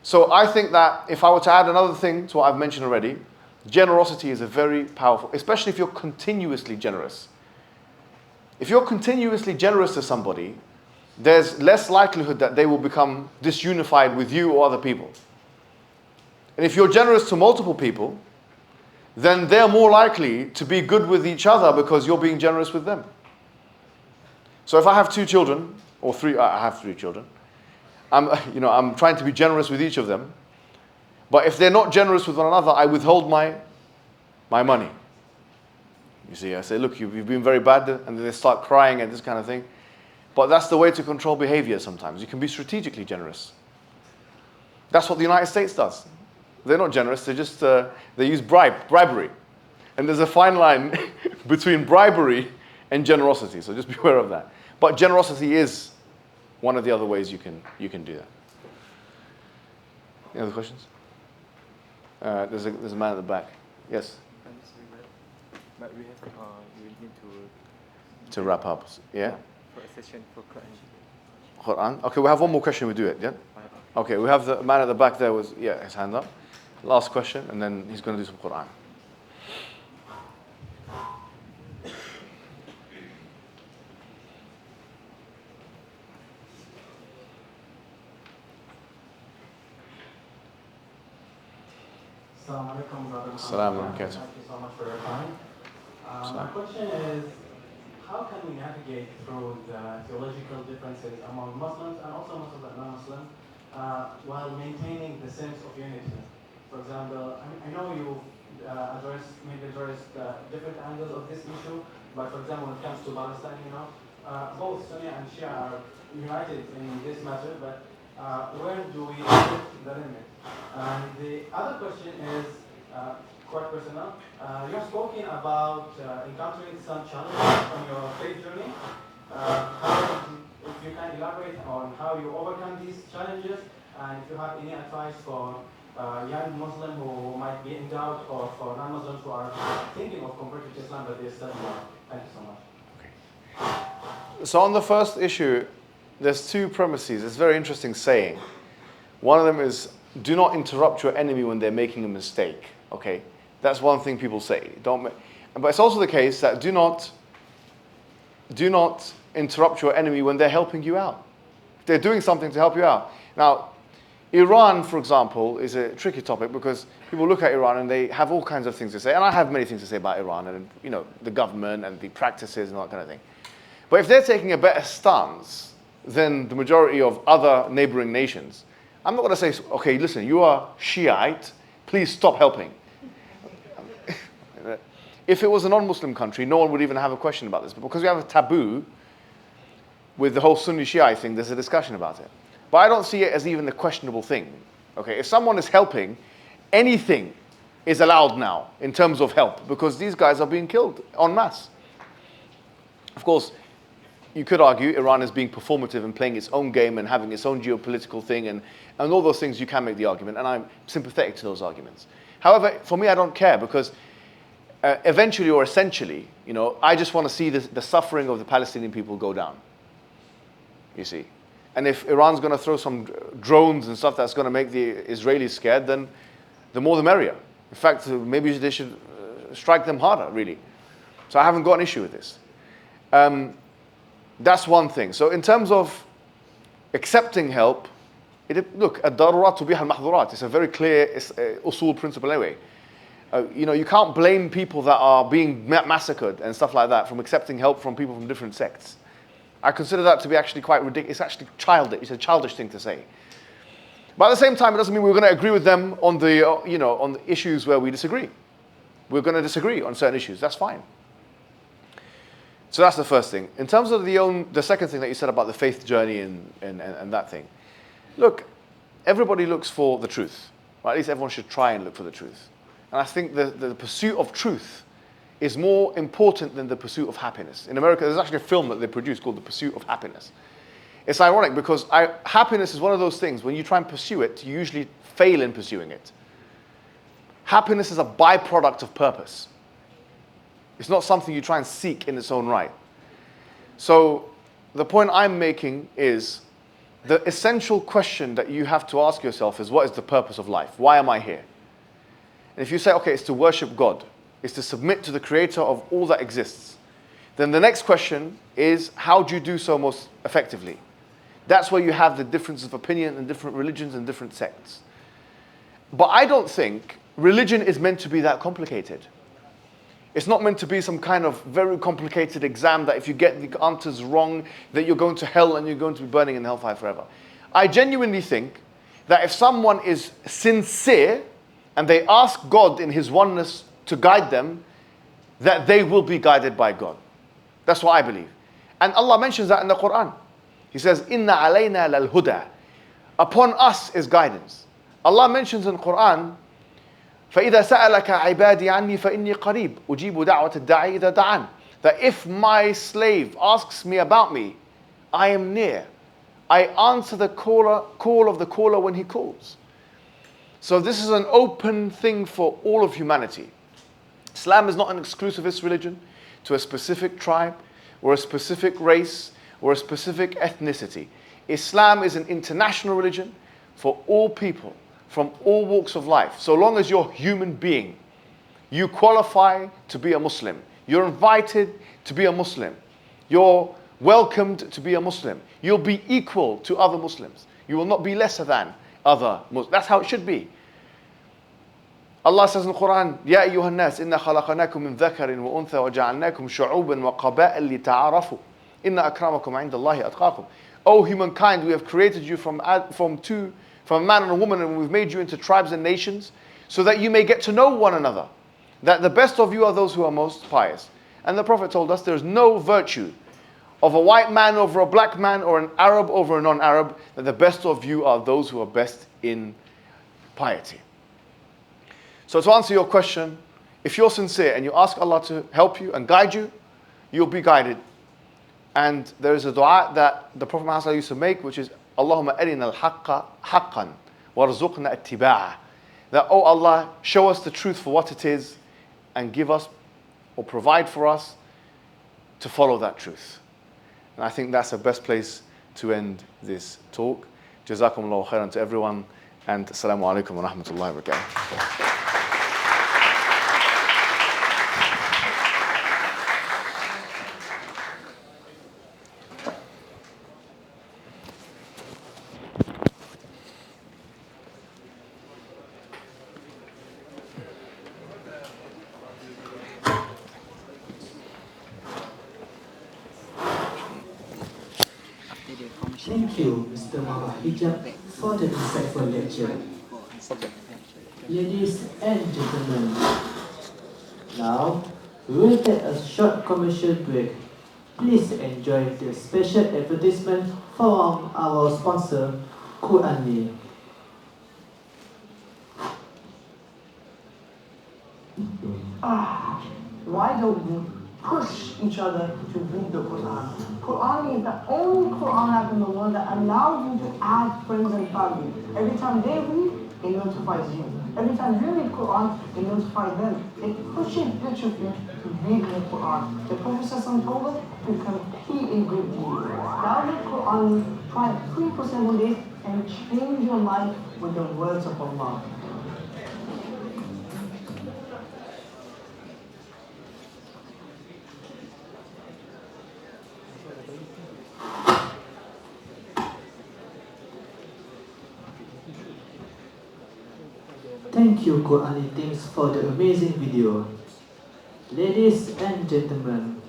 So I think that if I were to add another thing to what I've mentioned already, generosity is a very powerful, especially if you're continuously generous. If you're continuously generous to somebody, there's less likelihood that they will become disunified with you or other people. And if you're generous to multiple people, then they're more likely to be good with each other because you're being generous with them. So if I have 2 children, or 3, I have 3 children, I'm trying to be generous with each of them. But if they're not generous with one another, I withhold my money. You see, I say, look, you've been very bad, and they start crying and this kind of thing. But that's the way to control behavior sometimes. You can be strategically generous. That's what the United States does. They're not generous, they use bribery. And there's a fine line between bribery and generosity, so just be aware of that. But generosity is one of the other ways you can do that. Any other questions? There's a man at the back. Yes? But we need to wrap up. Yeah? for a session for Quran. Quran? Okay, we have one more question, we do it, yeah? Okay, we have the man at the back there with, his hand up. Last question, and then he's going to do some Quran. Assalamu alaikum, brother. Assalamu alaikum. Thank you so much for your time. My question is, how can we navigate through the theological differences among Muslims and also Muslims and non-Muslims while maintaining the sense of unity? For example, I know you maybe addressed different angles of this issue, but for example, when it comes to Palestine, both Sunni and Shia are united in this matter, but where do we put the limit? And the other question is quite personal. You have spoken about encountering some challenges on your faith journey. If you can elaborate on how you overcome these challenges, and if you have any advice for young Muslims who might be in doubt, or for non-Muslims who are thinking of converting to Islam but they're still in doubt. Thank you so much. So on the first issue, there's 2 premises. It's a very interesting saying. One of them is, do not interrupt your enemy when they're making a mistake. Okay, that's one thing people say. But it's also the case that do not interrupt your enemy when they're helping you out. They're doing something to help you out. Now, Iran, for example, is a tricky topic because people look at Iran and they have all kinds of things to say. And I have many things to say about Iran and, you know, the government and the practices and all that kind of thing. But if they're taking a better stance than the majority of other neighboring nations, I'm not going to say, okay, listen, you are Shiite, please stop helping. If it was a non-Muslim country, no one would even have a question about this. But because we have a taboo with the whole Sunni Shiite thing, there's a discussion about it. But I don't see it as even a questionable thing. Okay, if someone is helping, anything is allowed now in terms of help because these guys are being killed en masse. Of course, you could argue Iran is being performative and playing its own game and having its own geopolitical thing and all those things. You can make the argument, and I'm sympathetic to those arguments. However, for me, I don't care because eventually or essentially, you know, I just want to see the suffering of the Palestinian people go down. You see. And if Iran's going to throw some drones and stuff that's going to make the Israelis scared, then the more the merrier. In fact, maybe they should strike them harder, really. So I haven't got an issue with this. That's one thing. So in terms of accepting help, look, ad-darurat tubiha al-mahdhurat. It's a very clear usul principle anyway. You know, you can't blame people that are being massacred and stuff like that from accepting help from people from different sects. I consider that to be actually quite ridiculous. It's actually childish. It's a childish thing to say. But at the same time, it doesn't mean we're going to agree with them on the, on the issues where we disagree. We're going to disagree on certain issues. That's fine. So that's the first thing. In terms of the second thing that you said about the faith journey and that thing, look, everybody looks for the truth. Or at least everyone should try and look for the truth. And I think the pursuit of truth is more important than the pursuit of happiness. In America, there's actually a film that they produced called The Pursuit of Happiness. It's ironic because happiness is one of those things, when you try and pursue it, you usually fail in pursuing it. Happiness is a byproduct of purpose. It's not something you try and seek in its own right. So the point I'm making is the essential question that you have to ask yourself is, what is the purpose of life? Why am I here? And if you say, okay, it's to worship God, is to submit to the creator of all that exists, then the next question is, how do you do so most effectively? That's where you have the difference of opinion and different religions and different sects. But I don't think religion is meant to be that complicated. It's not meant to be some kind of very complicated exam that if you get the answers wrong, that you're going to hell and you're going to be burning in hellfire forever. I genuinely think that if someone is sincere and they ask God in His oneness to guide them, that they will be guided by God. That's what I believe. And Allah mentions that in the Quran. He says, Inna alayna lal huda. Upon us is guidance. Allah mentions in the Quran, فَإِذَا سَأَلَكَ عِبَادِي عَنِّي فَإِنِّي قَرِيبٌ أُجِيبُ دَعْوَةَ الدَّاعِي إِذَا دَعَانِ. That if my slave asks me about me, I am near. I answer the call of the caller when he calls. So this is an open thing for all of humanity. Islam is not an exclusivist religion to a specific tribe or a specific race or a specific ethnicity. Islam is an international religion for all people from all walks of life. So long as you're a human being, you qualify to be a Muslim. You're invited to be a Muslim. You're welcomed to be a Muslim. You'll be equal to other Muslims. You will not be lesser than other Muslims. That's how it should be. Allah says in the Quran, يَا أَيُّهَا النَّاسِ إِنَّا خَلَقَنَاكُم مِّن ذَكَرٍ وَأُنثَى وَجَعَلْنَاكُمْ شُعُوبًا وَقَبَائِلَ لِتَعَارَفُوا إِنَّ أَكْرَمَكُمْ عِندَ اللَّهِ أَتْقَاكُمْ. O humankind, we have created you from a man and a woman, and we've made you into tribes and nations so that you may get to know one another. That the best of you are those who are most pious. And the Prophet told us there is no virtue of a white man over a black man or an Arab over a non-Arab, that the best of you are those who are best in piety. So to answer your question, if you're sincere and you ask Allah to help you and guide you, you'll be guided. And there is a dua that the Prophet Muhammad used to make, which is, Allahumma arina al-haqqa haqqan warzuqna ittiba'ah. That, oh Allah, show us the truth for what it is and give us or provide for us to follow that truth. And I think that's the best place to end this talk. Jazakumullahu khairan to everyone, and assalamu alaikum wa rahmatullahi wa barakatuh. Thank you, Mr. Muhammad Hijab, for the insightful lecture. Ladies and gentlemen, now we will take a short commercial break. Please enjoy the special advertisement from our sponsor, Qur'anly. Why don't we push each other to read the Quran? Quran is the only Quran app in the world that allows you to add friends and family. Every time they read, it notifies you. Every time you read Quran, it notifies them. It pushes each of you to read the Quran. The Prophet told us to compete in good deeds. Download Quran, try it free for 7 days, and change your life with the words of Allah. Thank you, Qur'ani teams, for the amazing video. Ladies and gentlemen,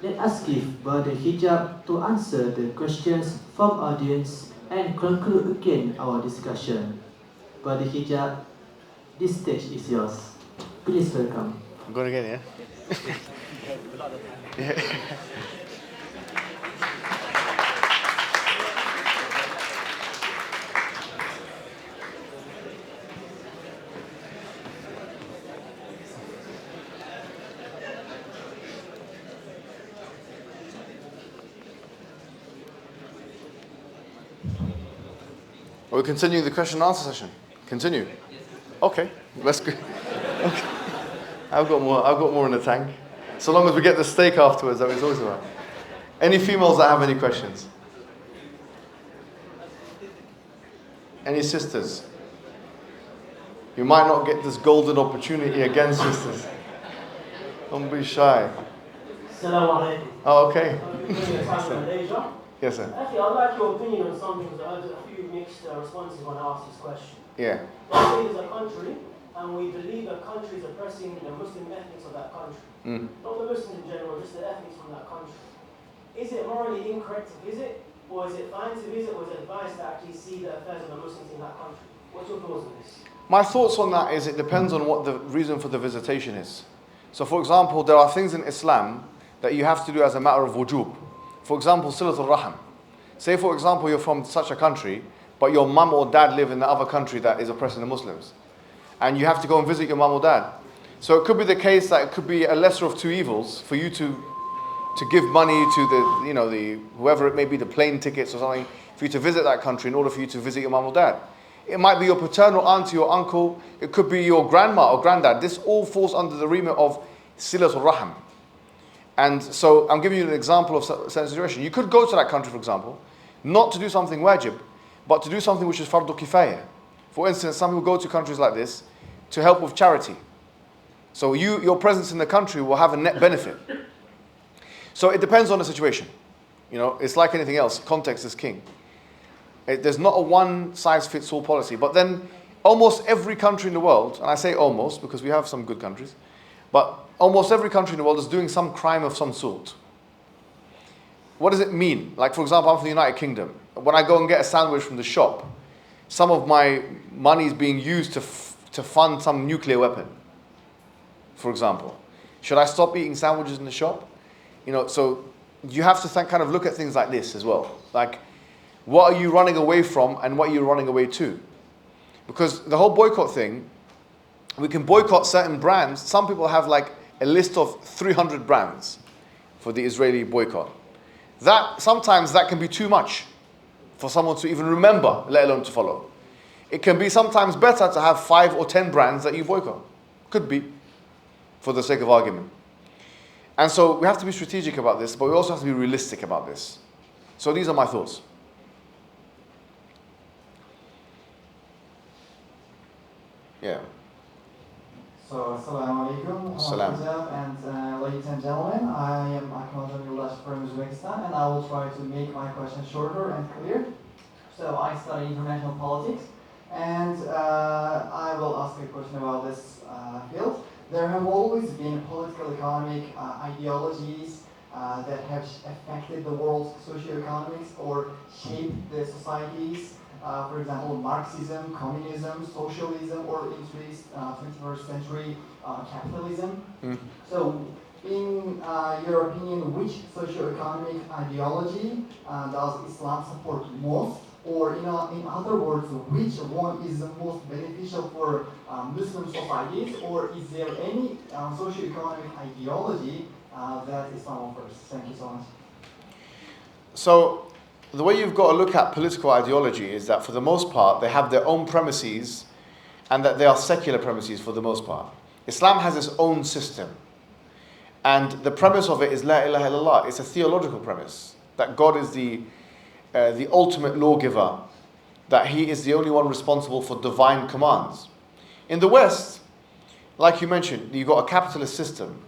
let us give Brother Hijab to answer the questions from audience and conclude again our discussion. Brother Hijab, this stage is yours. Please welcome. I'm going again, yeah? Yeah. Are we continuing the question and answer session? Continue. Okay, let's go. Okay. I've got more in the tank. So long as we get the steak afterwards, that was always about. Any females that have any questions? Any sisters? You might not get this golden opportunity again, sisters. Don't be shy. Assalamu alaikum. Oh, okay. Yes, sir. Actually, I'd like your opinion on something because I had a few mixed responses when I asked this question. Yeah. Let's say there's a country and we believe a country is oppressing the Muslim ethnics of that country. Not the Muslims in general, just the ethnics from that country. Is it morally incorrect to visit, or is it fine to visit, or is it advised to actually see the affairs of the Muslims in that country? What's your thoughts on this? My thoughts on that is it depends on what the reason for the visitation is. So for example, there are things in Islam that you have to do as a matter of wujub. For example, silatul rahim. Say for example you're from such a country, but your mum or dad live in the other country that is oppressing the Muslims. And you have to go and visit your mum or dad. So it could be the case that it could be a lesser of two evils for you to give money to the whoever it may be, the plane tickets or something, for you to visit that country in order for you to visit your mum or dad. It might be your paternal auntie or uncle. It could be your grandma or granddad. This all falls under the remit of silatul rahim. And so I'm giving you an example of a certain situation. You could go to that country, for example, not to do something wajib, but to do something which is fardu kifayah. For instance, some people go to countries like this to help with charity. So your presence in the country will have a net benefit. So it depends on the situation. It's like anything else. Context is king. There's not a one-size-fits-all policy. But then almost every country in the world, and I say almost because we have some good countries, but almost every country in the world is doing some crime of some sort. What does it mean? Like, for example, I'm from the United Kingdom. When I go and get a sandwich from the shop, some of my money is being used to fund some nuclear weapon, for example. Should I stop eating sandwiches in the shop? So you have to kind of look at things like this as well. Like, what are you running away from and what are you running away to? Because the whole boycott thing, we can boycott certain brands. Some people have like a list of 300 brands for the Israeli boycott. Sometimes that can be too much for someone to even remember, let alone to follow. It can be sometimes better to have 5 or 10 brands that you boycott. Could be, for the sake of argument. And so we have to be strategic about this, but we also have to be realistic about this. So these are my thoughts. Yeah. So, Assalamu alaikum, and ladies and gentlemen, I am Akmal Jamilullah from Uzbekistan, and I will try to make my question shorter and clear. So, I study international politics, and I will ask a question about this field. There have always been political economic ideologies that have affected the world's socioeconomics or shaped the societies? For example, Marxism, communism, socialism, or in today's 21st century, capitalism. So, in your opinion, which socioeconomic ideology does Islam support most? Or in other words, which one is the most beneficial for Muslim societies? Or is there any socioeconomic ideology that Islam offers? Thank you so much. So, the way you've got to look at political ideology is that for the most part, they have their own premises and that they are secular premises for the most part. Islam has its own system. And the premise of it is La ilaha illallah. It's a theological premise that God is the ultimate lawgiver, that He is the only one responsible for divine commands. In the West, like you mentioned, you've got a capitalist system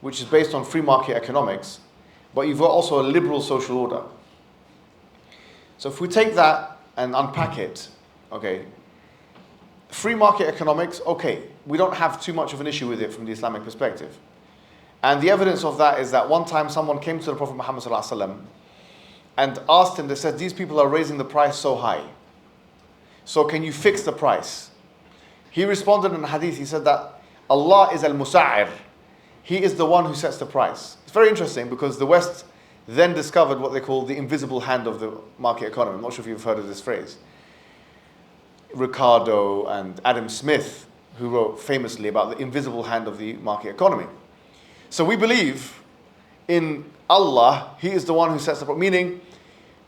which is based on free market economics, but you've got also a liberal social order. So if we take that and unpack it, okay, free market economics, okay, we don't have too much of an issue with it from the Islamic perspective. And the evidence of that is that one time someone came to the Prophet Muhammad ﷺ and asked him, they said, these people are raising the price so high. So can you fix the price? He responded in a hadith, he said that Allah is al-musa'ir. He is the one who sets the price. It's very interesting because the West then discovered what they call the invisible hand of the market economy. I'm not sure if you've heard of this phrase. Ricardo and Adam Smith, who wrote famously about the invisible hand of the market economy. So we believe in Allah, He is the one who sets the price, meaning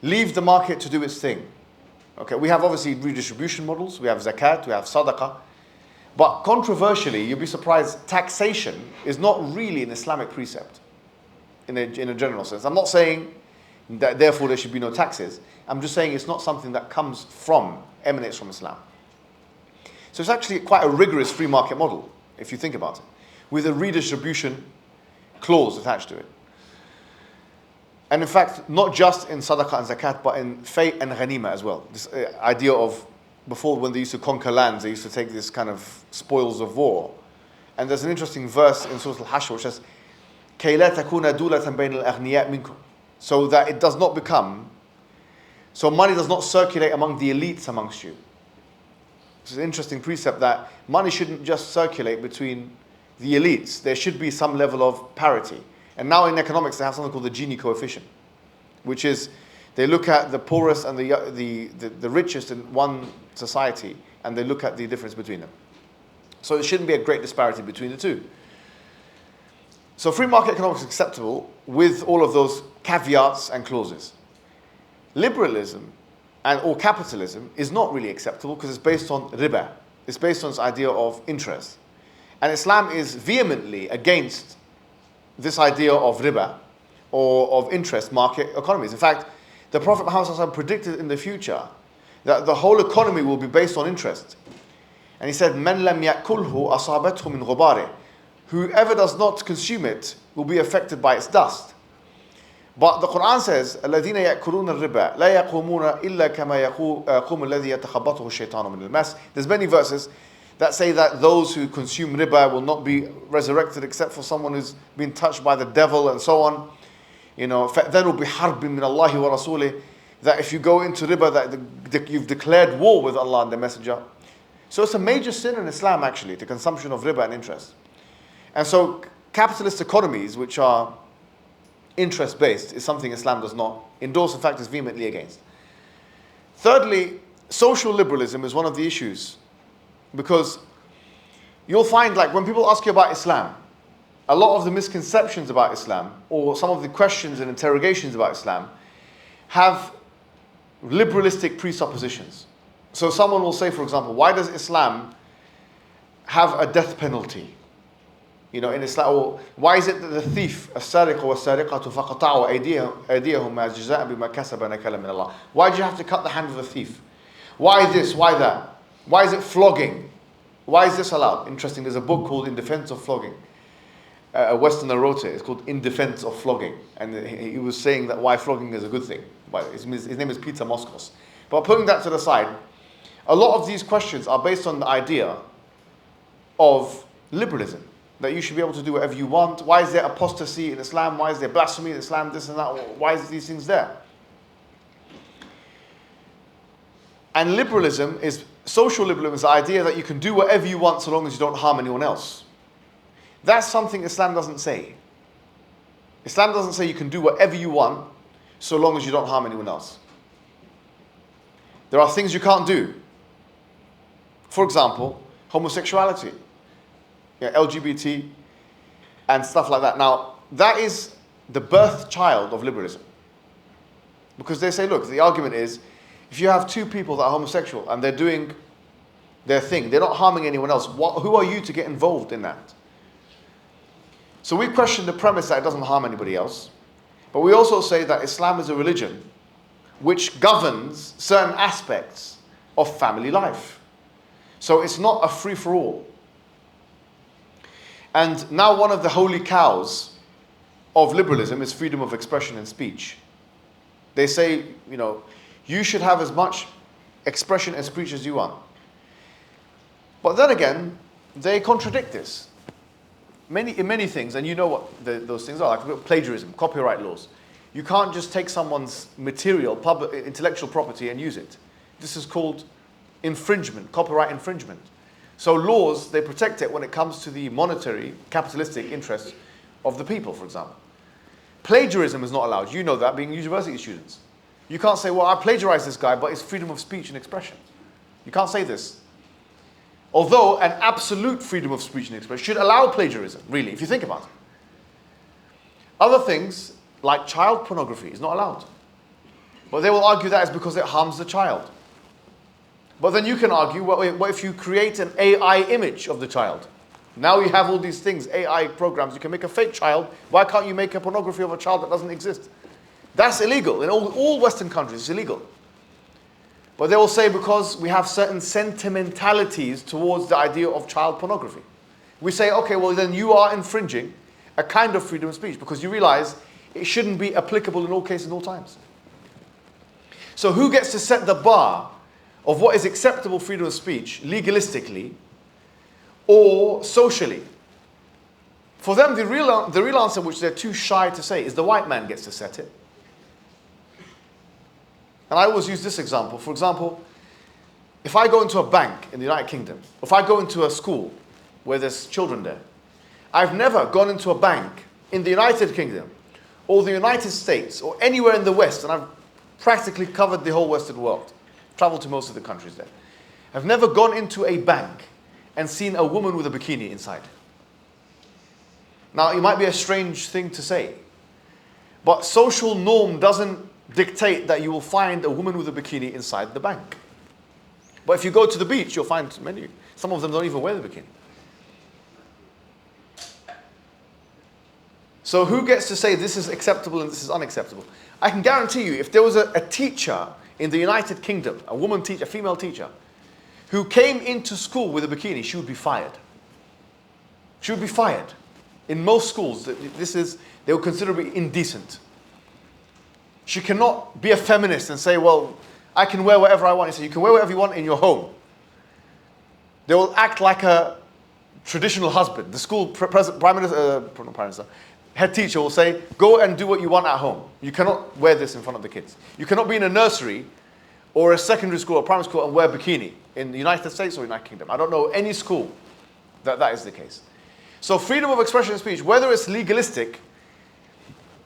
leave the market to do its thing. Okay, we have obviously redistribution models, we have zakat, we have sadaqah, but controversially, you'll be surprised, taxation is not really an Islamic precept in a general sense. I'm not saying that therefore there should be no taxes. I'm just saying it's not something that emanates from Islam. So it's actually quite a rigorous free market model, if you think about it, with a redistribution clause attached to it. And in fact, not just in sadaqah and zakat, but in fay and ghanima as well. This idea of, before when they used to conquer lands, they used to take this kind of spoils of war. And there's an interesting verse in Surah Al-Hashr which says, كَيْ لَا تَكُونَ دُولَةً بَيْنَ الْأَغْنِيَاءِ مِنْكُمْ. So that it does not become, so money does not circulate among the elites amongst you. It's an interesting precept that money shouldn't just circulate between the elites. There should be some level of parity. And now in economics, they have something called the Gini coefficient, which is they look at the poorest and the richest in one society, and they look at the difference between them. So there shouldn't be a great disparity between the two. So free market economics is acceptable with all of those caveats and clauses. Liberalism or capitalism is not really acceptable because it's based on riba. It's based on this idea of interest. And Islam is vehemently against this idea of riba or of interest market economies. In fact, the Prophet Muhammad predicted in the future that the whole economy will be based on interest. And he said, مَنْ لَمْ يَأْكُلْهُ أَصَابَتْهُ مِنْ غُبَارِهِ. Whoever does not consume it will be affected by its dust. But the Quran says, الَّذِينَ يَأْكُلُونَ الرِّبَا لَا يَقُومُونَ إِلَّا كَمَا يَقُومُ الَّذِي يَتَخَبَّطُهُ الشَّيْطَانُ مِنَ الْمَسِّ. There's many verses that say that those who consume riba will not be resurrected except for someone who's been touched by the devil and so on. You know, فَأْذَنُوا بِحَرْبٍ مِّنَ اللَّهِ وَرَسُولِهِ. That if you go into riba, that you've declared war with Allah and the Messenger. So it's a major sin in Islam actually, the consumption of riba and interest. And so capitalist economies, which are interest-based, is something Islam does not endorse, in fact is vehemently against. Thirdly, social liberalism is one of the issues, because you'll find, like, when people ask you about Islam, a lot of the misconceptions about Islam, or some of the questions and interrogations about Islam, have liberalistic presuppositions. So someone will say, for example, why does Islam have a death penalty? You know, in Islam, or why is it that the thief, السارق والسارقة فقطعوا أيديهما جزاء بما كسب نكالا من الله? Why do you have to cut the hand of the thief? Why this? Why that? Why is it flogging? Why is this allowed? Interesting, there's a book called In Defense of Flogging. A Westerner wrote it. It's called In Defense of Flogging. And he was saying that why flogging is a good thing. His name is Peter Moskos. But putting that to the side, a lot of these questions are based on the idea of liberalism. that you should be able to do whatever you want? Why is there apostasy in Islam? Why is there blasphemy in Islam? This and that. Why is these things there? And liberalism is, social liberalism is the idea that you can do whatever you want so long as you don't harm anyone else. That's something Islam doesn't say. Islam doesn't say you can do whatever you want so long as you don't harm anyone else. There are things you can't do. For example, homosexuality, LGBT, and stuff like that. Now, that is the birth child of liberalism. Because they say, look, the argument is, if you have two people that are homosexual and they're doing their thing, they're not harming anyone else, who are you to get involved in that? So we question the premise that it doesn't harm anybody else. But we also say that Islam is a religion which governs certain aspects of family life. So it's not a free-for-all. And now one of the holy cows of liberalism is freedom of expression and speech. They say, you should have as much expression and speech as you want. But then again, they contradict this. In many things, and you know what those things are, like plagiarism, copyright laws. You can't just take someone's material, intellectual property and use it. This is called infringement, copyright infringement. So laws, they protect it when it comes to the monetary, capitalistic interests of the people, for example. Plagiarism is not allowed. You know that, being university students. You can't say, well, I plagiarized this guy, but it's freedom of speech and expression. You can't say this. Although an absolute freedom of speech and expression should allow plagiarism, really, if you think about it. Other things, like child pornography, is not allowed. But they will argue that is because it harms the child. But then you can argue, what if you create an AI image of the child? Now you have all these things, AI programs, you can make a fake child. Why can't you make a pornography of a child that doesn't exist? That's illegal. In all Western countries, it's illegal. But they will say because we have certain sentimentalities towards the idea of child pornography. We say, okay, well then you are infringing a kind of freedom of speech because you realize it shouldn't be applicable in all cases, in all times. So who gets to set the bar of what is acceptable freedom of speech, legalistically or socially? For them, the real answer, which they're too shy to say, is the white man gets to set it. And I always use this example. For example, if I go into a bank in the United Kingdom, if I go into a school where there's children there, I've never gone into a bank in the United Kingdom or the United States or anywhere in the West, and I've practically covered the whole Western world, traveled to most of the countries there. I've never gone into a bank and seen a woman with a bikini inside. Now, it might be a strange thing to say, but social norm doesn't dictate that you will find a woman with a bikini inside the bank. But if you go to the beach, you'll find many. Some of them don't even wear the bikini. So who gets to say this is acceptable and this is unacceptable? I can guarantee you, if there was a teacher in the United Kingdom, a woman teacher, a female teacher, who came into school with a bikini, she would be fired. She would be fired. In most schools, they would consider it indecent. She cannot be a feminist and say, well, I can wear whatever I want. He said, you can wear whatever you want in your home. They will act like a traditional husband. The school prime minister, head teacher will say, go and do what you want at home. You cannot wear this in front of the kids. You cannot be in a nursery or a secondary school or primary school and wear a bikini in the United States or United Kingdom. I don't know any school that is the case. So freedom of expression and speech, whether it's legalistic,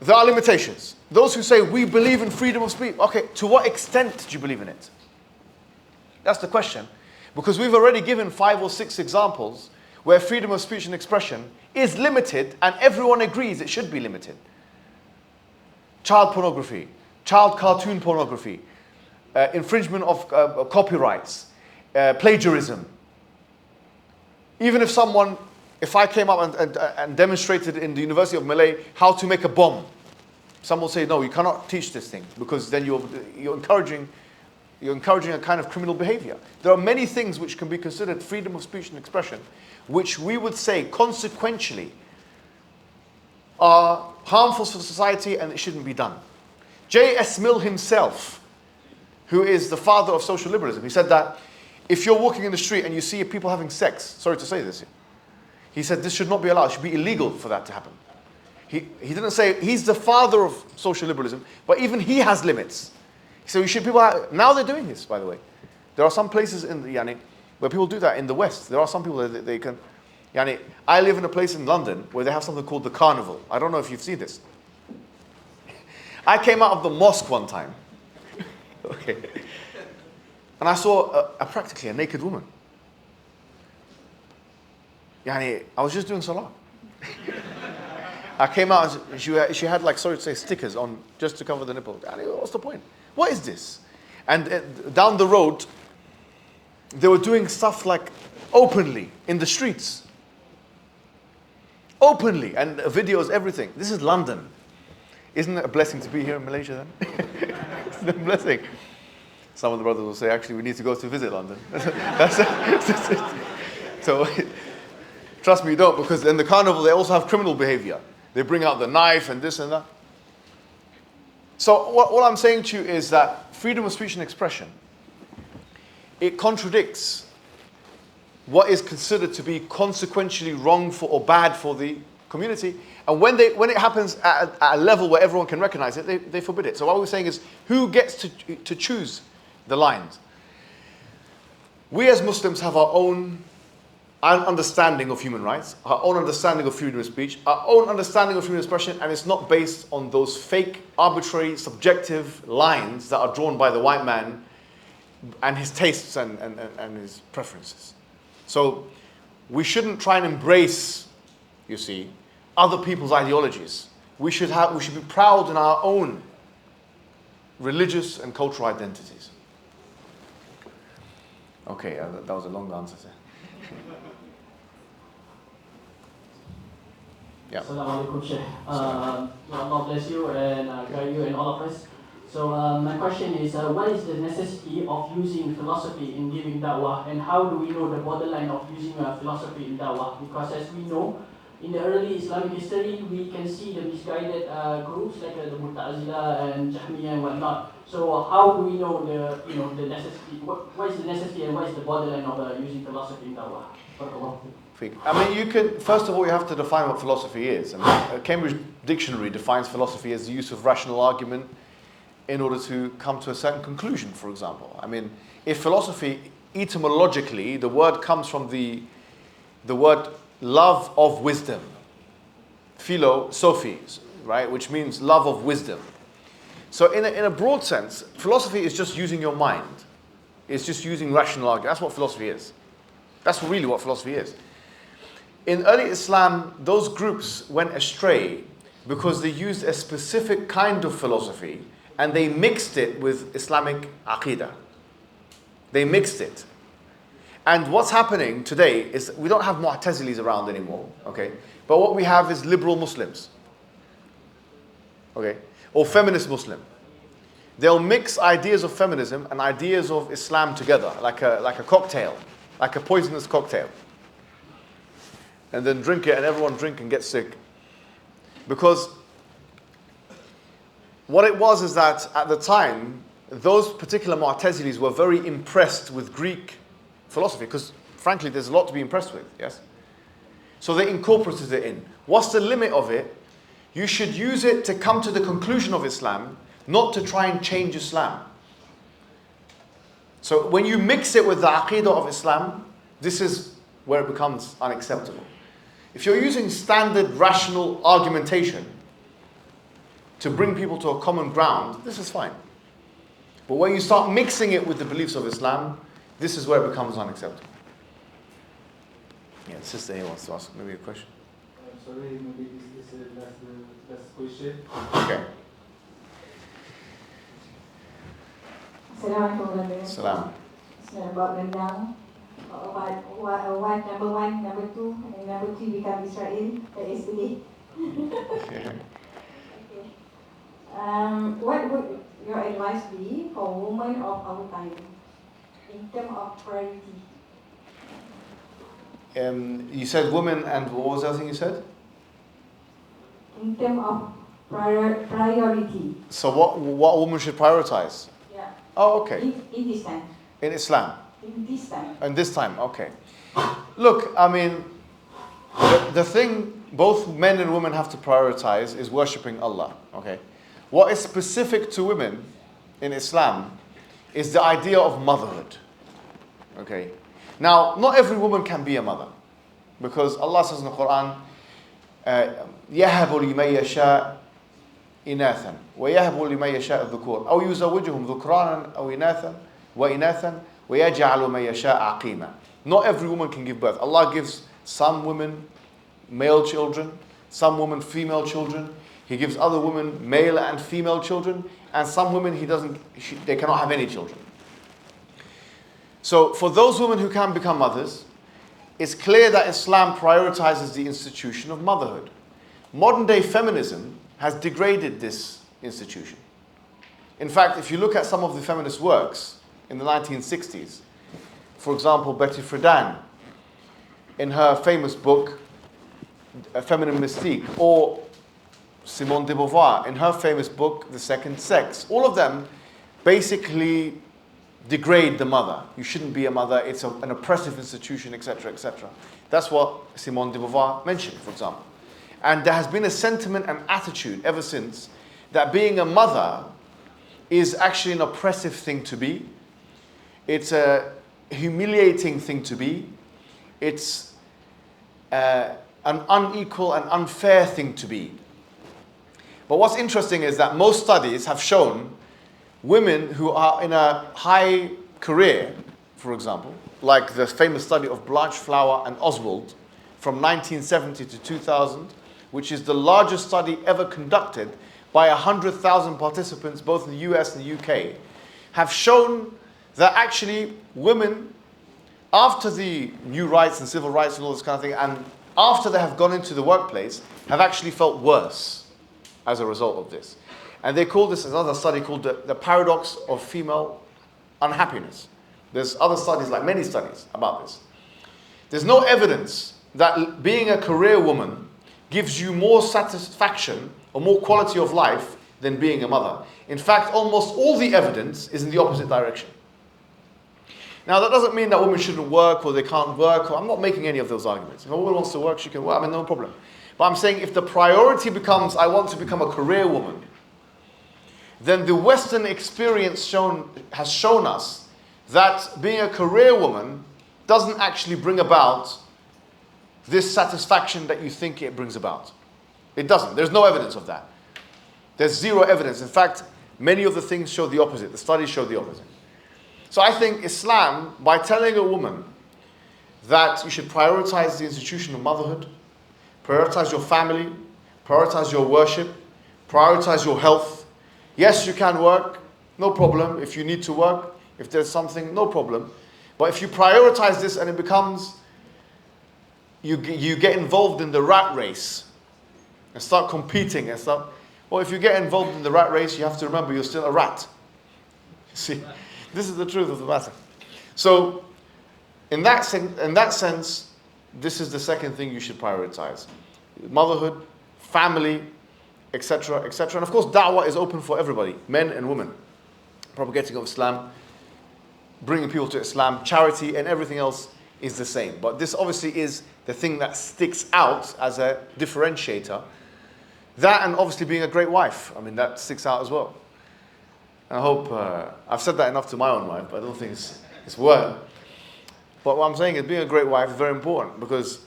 there are limitations. Those who say, we believe in freedom of speech. Okay, to what extent do you believe in it? That's the question. Because we've already given 5 or 6 examples where freedom of speech and expression is limited and everyone agrees it should be limited. Child pornography, child cartoon pornography, infringement of copyrights, plagiarism. Even if I came up and demonstrated in the University of Malaya how to make a bomb, some will say, no, you cannot teach this thing because then you're encouraging a kind of criminal behavior. There are many things which can be considered freedom of speech and expression, which we would say consequentially are harmful for society and it shouldn't be done. J.S. Mill himself, who is the father of social liberalism, he said that if you're walking in the street and you see people having sex, sorry to say this, He said this should not be allowed. It should be illegal for that to happen. He didn't say he's the father of social liberalism, but even he has limits. So you should now they're doing this, by the way. There are some places in the where people do that in the West. There are some people that they can. I live in a place in London where they have something called the Carnival. I don't know if you've seen this. I came out of the mosque one time, okay, and I saw practically a naked woman. I was just doing salah. I came out and she had like, sorry to say, stickers on just to cover the nipple. What's the point? What is this? And down the road, they were doing stuff like openly in the streets. Openly, and videos, everything. This is London. Isn't it a blessing to be here in Malaysia then? It's a blessing. Some of the brothers will say, actually, we need to go to visit London. So, trust me, you don't, because in the carnival, they also have criminal behavior. They bring out the knife and this and that. So what I'm saying to you is that freedom of speech and expression, it contradicts what is considered to be consequentially wrongful or bad for the community. And when it happens at a level where everyone can recognize it, they forbid it. So what we're saying is, who gets to choose the lines? We as Muslims have our own understanding of human rights, our own understanding of freedom of speech, our own understanding of freedom of expression, and it's not based on those fake, arbitrary, subjective lines that are drawn by the white man and his tastes and his preferences. So we shouldn't try and embrace, you see, other people's ideologies. We should be proud in our own religious and cultural identities. Okay, that was a long answer there. Yeah. Assalamu alaikum, Sheikh. Allah bless you and guide you and all of us. So my question is, what is the necessity of using philosophy in giving da'wah, and how do we know the borderline of using philosophy in da'wah? Because as we know, in the early Islamic history, we can see the misguided groups like the Mu'tazila and Jahmiyyah and whatnot. So how do we know the necessity? What is the necessity and what is the borderline of using philosophy in da'wah? I mean, first of all, you have to define what philosophy is. I mean, a Cambridge Dictionary defines philosophy as the use of rational argument in order to come to a certain conclusion, for example. I mean, if philosophy, etymologically, the word comes from the word love of wisdom. Philo, Sophie, right? Which means love of wisdom. So in a broad sense, philosophy is just using your mind. It's just using rational argument. That's what philosophy is. That's really what philosophy is. In early Islam, those groups went astray because they used a specific kind of philosophy and they mixed it with Islamic aqidah. They mixed it. And what's happening today is we don't have Mu'tazilis around anymore, okay? But what we have is liberal Muslims, okay? Or feminist Muslim. They'll mix ideas of feminism and ideas of Islam together, like a cocktail, like a poisonous cocktail. And then drink it and everyone drink and get sick. Because what it was is that at the time, those particular Mu'tazilis were very impressed with Greek philosophy, because frankly, there's a lot to be impressed with, yes? So they incorporated it in. What's the limit of it? You should use it to come to the conclusion of Islam, not to try and change Islam. So when you mix it with the aqidah of Islam, this is where it becomes unacceptable. If you're using standard rational argumentation to bring people to a common ground, this is fine. But when you start mixing it with the beliefs of Islam, this is where it becomes unacceptable. Yeah, the sister here wants to ask maybe a question. I'm sorry, maybe this is the last question. Okay. Assalamualaikum. Salam. It's about rendang. One, number one, number two, and number three become Israel. That is today. Okay. What would your advice be for women of our time in terms of priority? You said women, and what was the other thing you said? In terms of priority. So what woman should prioritize? Yeah. Oh, okay. In this time. In Islam? In this time. In this time, okay. Look, I mean, The thing both men and women have to prioritize is worshipping Allah. Okay, what is specific to women in Islam is the idea of motherhood. Okay, now not every woman can be a mother, because Allah says in the Quran, يَهَبُ لِمَن يَشَاءُ إِنَاثًا وَيَهَبُ لِمَن يَشَاءُ الذُّكُورَ أَوْ يُزَوِّجُهُم ذُكْرَانًا أَوْ إِنَاثًا وَإِنَاثًا وَيَجْعَلُ مَن يَشَاءُ عَقِيمًا. Not every woman can give birth. Allah gives some women male children, some women female children. He gives other women male and female children, and some women they cannot have any children. So for those women who can become mothers, it's clear that Islam prioritizes the institution of motherhood. Modern day feminism has degraded this institution. In fact, if you look at some of the feminist works in the 1960s, for example, Betty Friedan, in her famous book, A Feminine Mystique, or Simone de Beauvoir, in her famous book, The Second Sex, all of them basically degrade the mother. You shouldn't be a mother, it's an oppressive institution, etc., etc. That's what Simone de Beauvoir mentioned, for example. And there has been a sentiment and attitude ever since that being a mother is actually an oppressive thing to be. It's a humiliating thing to be. It's an unequal and unfair thing to be. But what's interesting is that most studies have shown women who are in a high career, for example, like the famous study of Blanche Flower and Oswald from 1970 to 2000, which is the largest study ever conducted by 100,000 participants, both in the US and the UK, have shown that actually women, after the new rights and civil rights and all this kind of thing, and after they have gone into the workplace, have actually felt worse as a result of this. And they call this another study called the paradox of female unhappiness. There's other studies, like many studies, about this. There's no evidence that being a career woman gives you more satisfaction or more quality of life than being a mother. In fact, almost all the evidence is in the opposite direction. Now, that doesn't mean that women shouldn't work or they can't work. I'm not making any of those arguments. If a woman wants to work, she can work. I mean, no problem. But I'm saying if the priority becomes, I want to become a career woman, then the Western experience has shown us that being a career woman doesn't actually bring about this satisfaction that you think it brings about. It doesn't. There's no evidence of that. There's zero evidence. In fact, many of the things show the opposite. The studies show the opposite. So I think Islam, by telling a woman that you should prioritize the institution of motherhood, prioritize your family, prioritize your worship, prioritize your health. Yes, you can work, no problem. If you need to work, if there's something, no problem. But if you prioritize this and it becomes, you get involved in the rat race and start competing and stuff. Well, if you get involved in the rat race, you have to remember you're still a rat. See, this is the truth of the matter. So, in that sense, this is the second thing you should prioritize: motherhood, family, etc., etc. And of course, da'wah is open for everybody, men and women. Propagating of Islam, bringing people to Islam, charity, and everything else is the same. But this obviously is the thing that sticks out as a differentiator. That, and obviously being a great wife. I mean, that sticks out as well. I hope, I've said that enough to my own wife, but I don't think it's worth. But what I'm saying is being a great wife is very important, because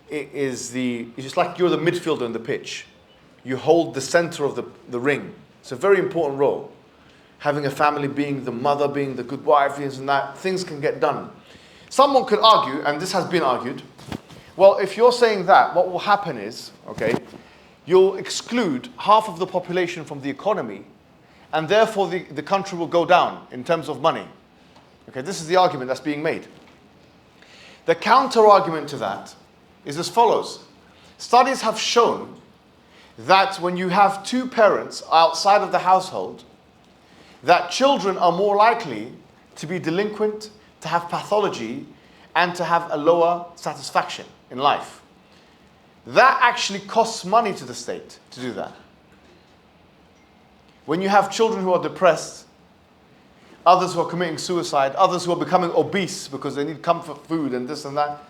it's just like you're the midfielder in the pitch. You hold the center of the ring. It's a very important role. Having a family, being the mother, being the good wife, this and that, things can get done. Someone could argue, and this has been argued, well, if you're saying that, what will happen is, okay, you'll exclude half of the population from the economy, and therefore the country will go down in terms of money. Okay, this is the argument that's being made. The counter-argument to that is as follows. Studies have shown that when you have two parents outside of the household, that children are more likely to be delinquent, to have pathology, and to have a lower satisfaction in life. That actually costs money to the state to do that. When you have children who are depressed, others who are committing suicide, others who are becoming obese because they need comfort food and this and that,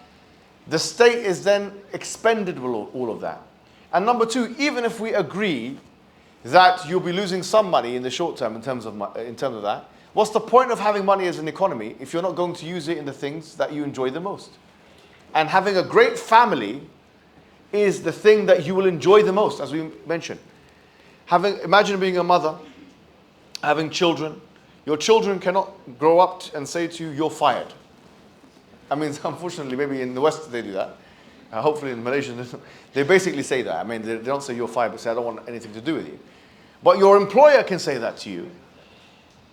the state is then expended with all of that. And number two, even if we agree that you'll be losing some money in the short term in terms of that, what's the point of having money as an economy if you're not going to use it in the things that you enjoy the most? And having a great family is the thing that you will enjoy the most, as we mentioned. Imagine being a mother, having children. Your children cannot grow up and say to you, you're fired. I mean, unfortunately, maybe in the West they do that. Hopefully in Malaysia, they basically say that. I mean, they don't say you're fired, but say, I don't want anything to do with you. But your employer can say that to you.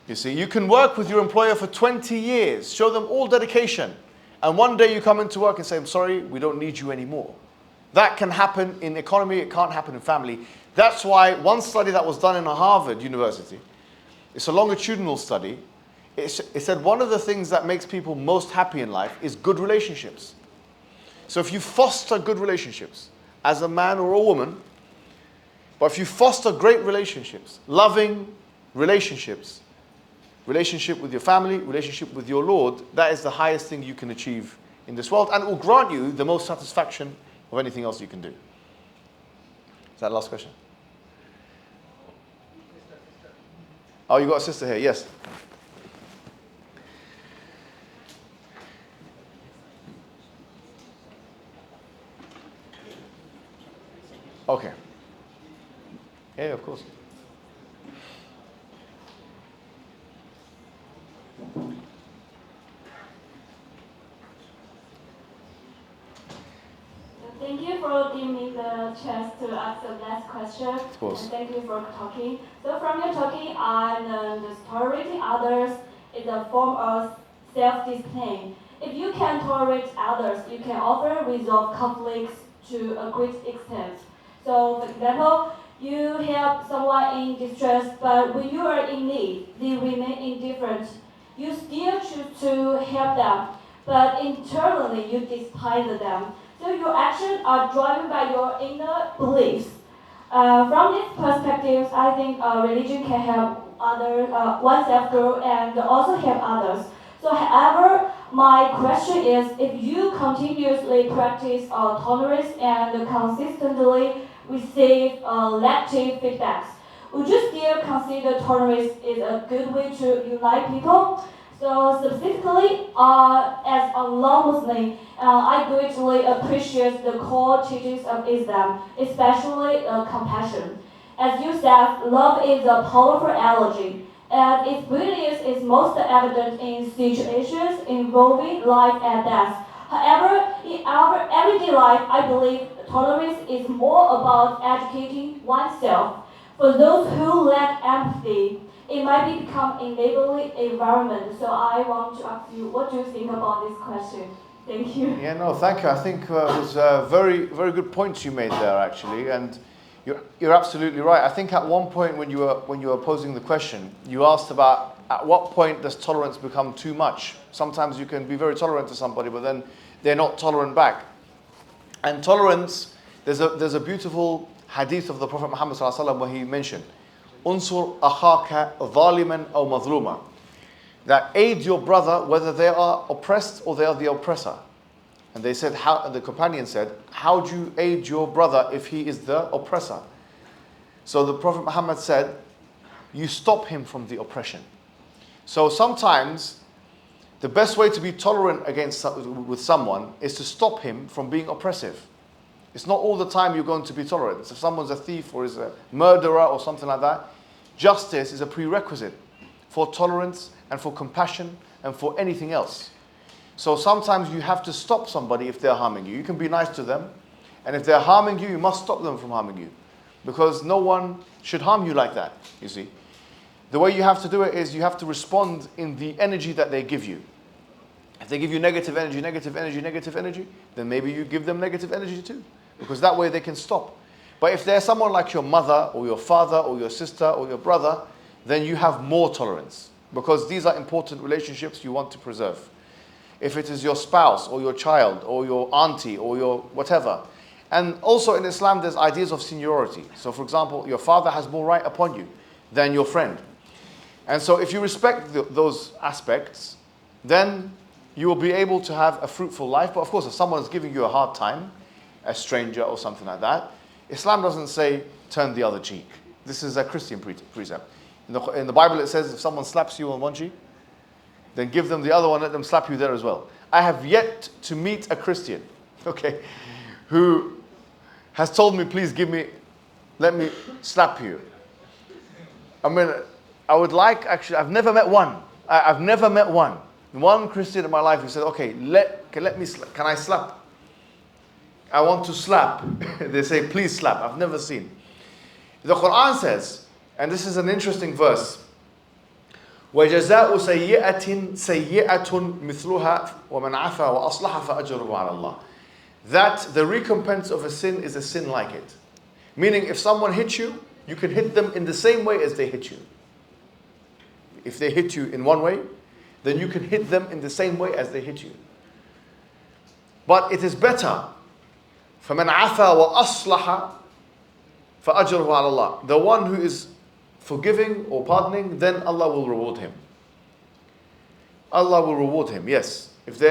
You see, you can work with your employer for 20 years, show them all dedication. And one day you come into work and say, I'm sorry, we don't need you anymore. That can happen in economy, it can't happen in family. That's why one study that was done in Harvard University, it's a longitudinal study, it said one of the things that makes people most happy in life is good relationships. So if you foster good relationships as a man or a woman, but if you foster great relationships, loving relationships, relationship with your family, relationship with your Lord, that is the highest thing you can achieve in this world, and it will grant you the most satisfaction of anything else you can do. Is that the last question? Oh, you got a sister here, yes. Okay. Yeah, of course. Thank you for giving me the chance to ask the last question. Of course. And thank you for talking. So from your talking, I learned that tolerating others is a form of self-discipline. If you can tolerate others, you can often resolve conflicts to a great extent. So, for example, you help someone in distress, but when you are in need, they remain indifferent. You still choose to help them, but internally you despise them. So your actions are driven by your inner beliefs. From this perspective, I think religion can help oneself grow and also help others. So, however, my question is, if you continuously practice tolerance and consistently receive negative feedbacks, would you still consider tolerance is a good way to unite people? So specifically, as a non-Muslim, I greatly appreciate the core teachings of Islam, especially compassion. As you said, love is a powerful energy, and its brilliance is most evident in situations involving life and death. However, in our everyday life, I believe tolerance is more about educating oneself. For those who lack empathy, it might become enabling environment. So I want to ask you, what do you think about this question? Thank you. Yeah, no, thank you. I think it was very, very good points you made there, actually, and you're absolutely right. I think at one point when you were posing the question, you asked about at what point does tolerance become too much. Sometimes you can be very tolerant to somebody, but then they're not tolerant back. And tolerance, there's a beautiful hadith of the Prophet Muhammad ﷺ where he mentioned, "Unsur akhaka zaliman aw mazluma," that aid your brother whether they are oppressed or they are the oppressor. And they said, the companion said, how do you aid your brother if he is the oppressor? So the Prophet Muhammad said, you stop him from the oppression. So sometimes the best way to be tolerant with someone is to stop him from being oppressive. It's not all the time you're going to be tolerant. If someone's a thief or is a murderer or something like that, justice is a prerequisite for tolerance and for compassion and for anything else. So sometimes you have to stop somebody if they're harming you. You can be nice to them, and if they're harming you, you must stop them from harming you, because no one should harm you like that, you see. The way you have to do it is you have to respond in the energy that they give you. If they give you negative energy, then maybe you give them negative energy too, because that way they can stop. But if they're someone like your mother or your father or your sister or your brother, then you have more tolerance, because these are important relationships you want to preserve. If it is your spouse or your child or your auntie or your whatever. And also in Islam there's ideas of seniority. So for example, your father has more right upon you than your friend. And so if you respect those aspects, then you will be able to have a fruitful life. But of course, if someone is giving you a hard time, a stranger or something like that, Islam doesn't say turn the other cheek. This is a Christian precept. In the Bible it says if someone slaps you on one cheek, then give them the other one, let them slap you there as well. I have yet to meet a Christian, okay, who has told me, please let me slap you. I mean, I would like, actually, I've never met one. I've never met one. One Christian in my life who said, okay, can I slap? I want to slap. They say, please slap. I've never seen. The Quran says, and this is an interesting verse, وَجَزَاءُ سَيِّئَةٍ سَيِّئَةٌ مِثْلُهَا وَمَنْ عَفَى وَأَصْلَحَ فَأَجْرُهُ عَلَى اللَّهِ. That the recompense of a sin is a sin like it. Meaning, if someone hits you, you can hit them in the same way as they hit you. If they hit you in one way, then you can hit them in the same way as they hit you. But it is better, فَمَنْ عَفَى وَأَصْلَحَ فَأَجْرُهُ عَلَى اللَّهِ. The one who is forgiving or pardoning, then Allah will reward him. Allah will reward him, yes. If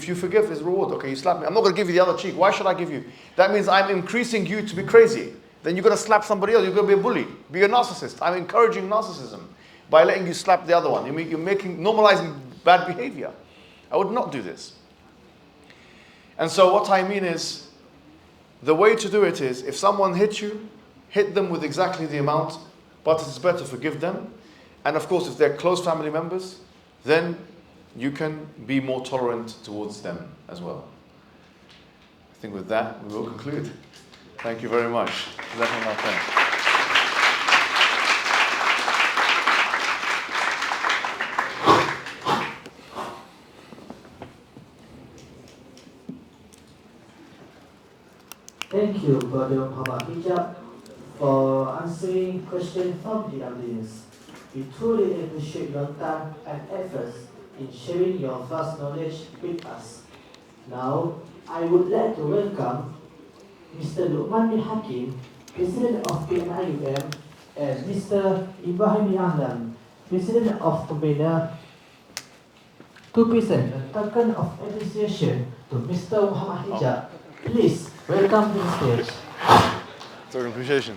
you forgive, his reward. Okay, you slap me. I'm not going to give you the other cheek. Why should I give you? That means I'm increasing you to be crazy. Then you're going to slap somebody else. You're going to be a bully. Be a narcissist. I'm encouraging narcissism by letting you slap the other one. You're normalizing bad behavior. I would not do this. And so what I mean is, the way to do it is, if someone hits you, hit them with exactly the amount, but it's better to forgive them. And of course, if they're close family members, then you can be more tolerant towards them as well. I think with that, we will conclude. Thank you very much. Thank you, Brother Muhammad Hijab, for answering questions from the audience. We truly appreciate your time and efforts in sharing your vast knowledge with us. Now, I would like to welcome Mr. Luqman bin Hakim, President of PMIUM, and Mr. Ibrahim Yahlan, President of Pembina, to present a token of appreciation to Mr. Muhammad Hijab. Please welcome to the stage. Token appreciation.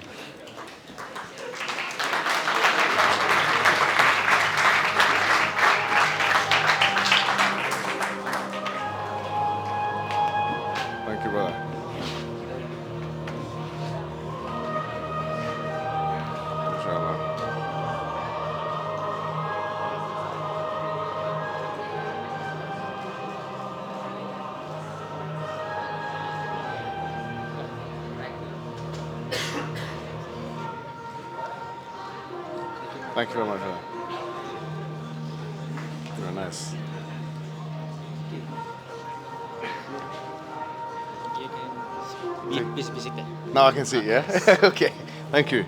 Thank you, brother. Inshallah. Thank you very much. Very nice. Now I can see, yeah? Okay, thank you.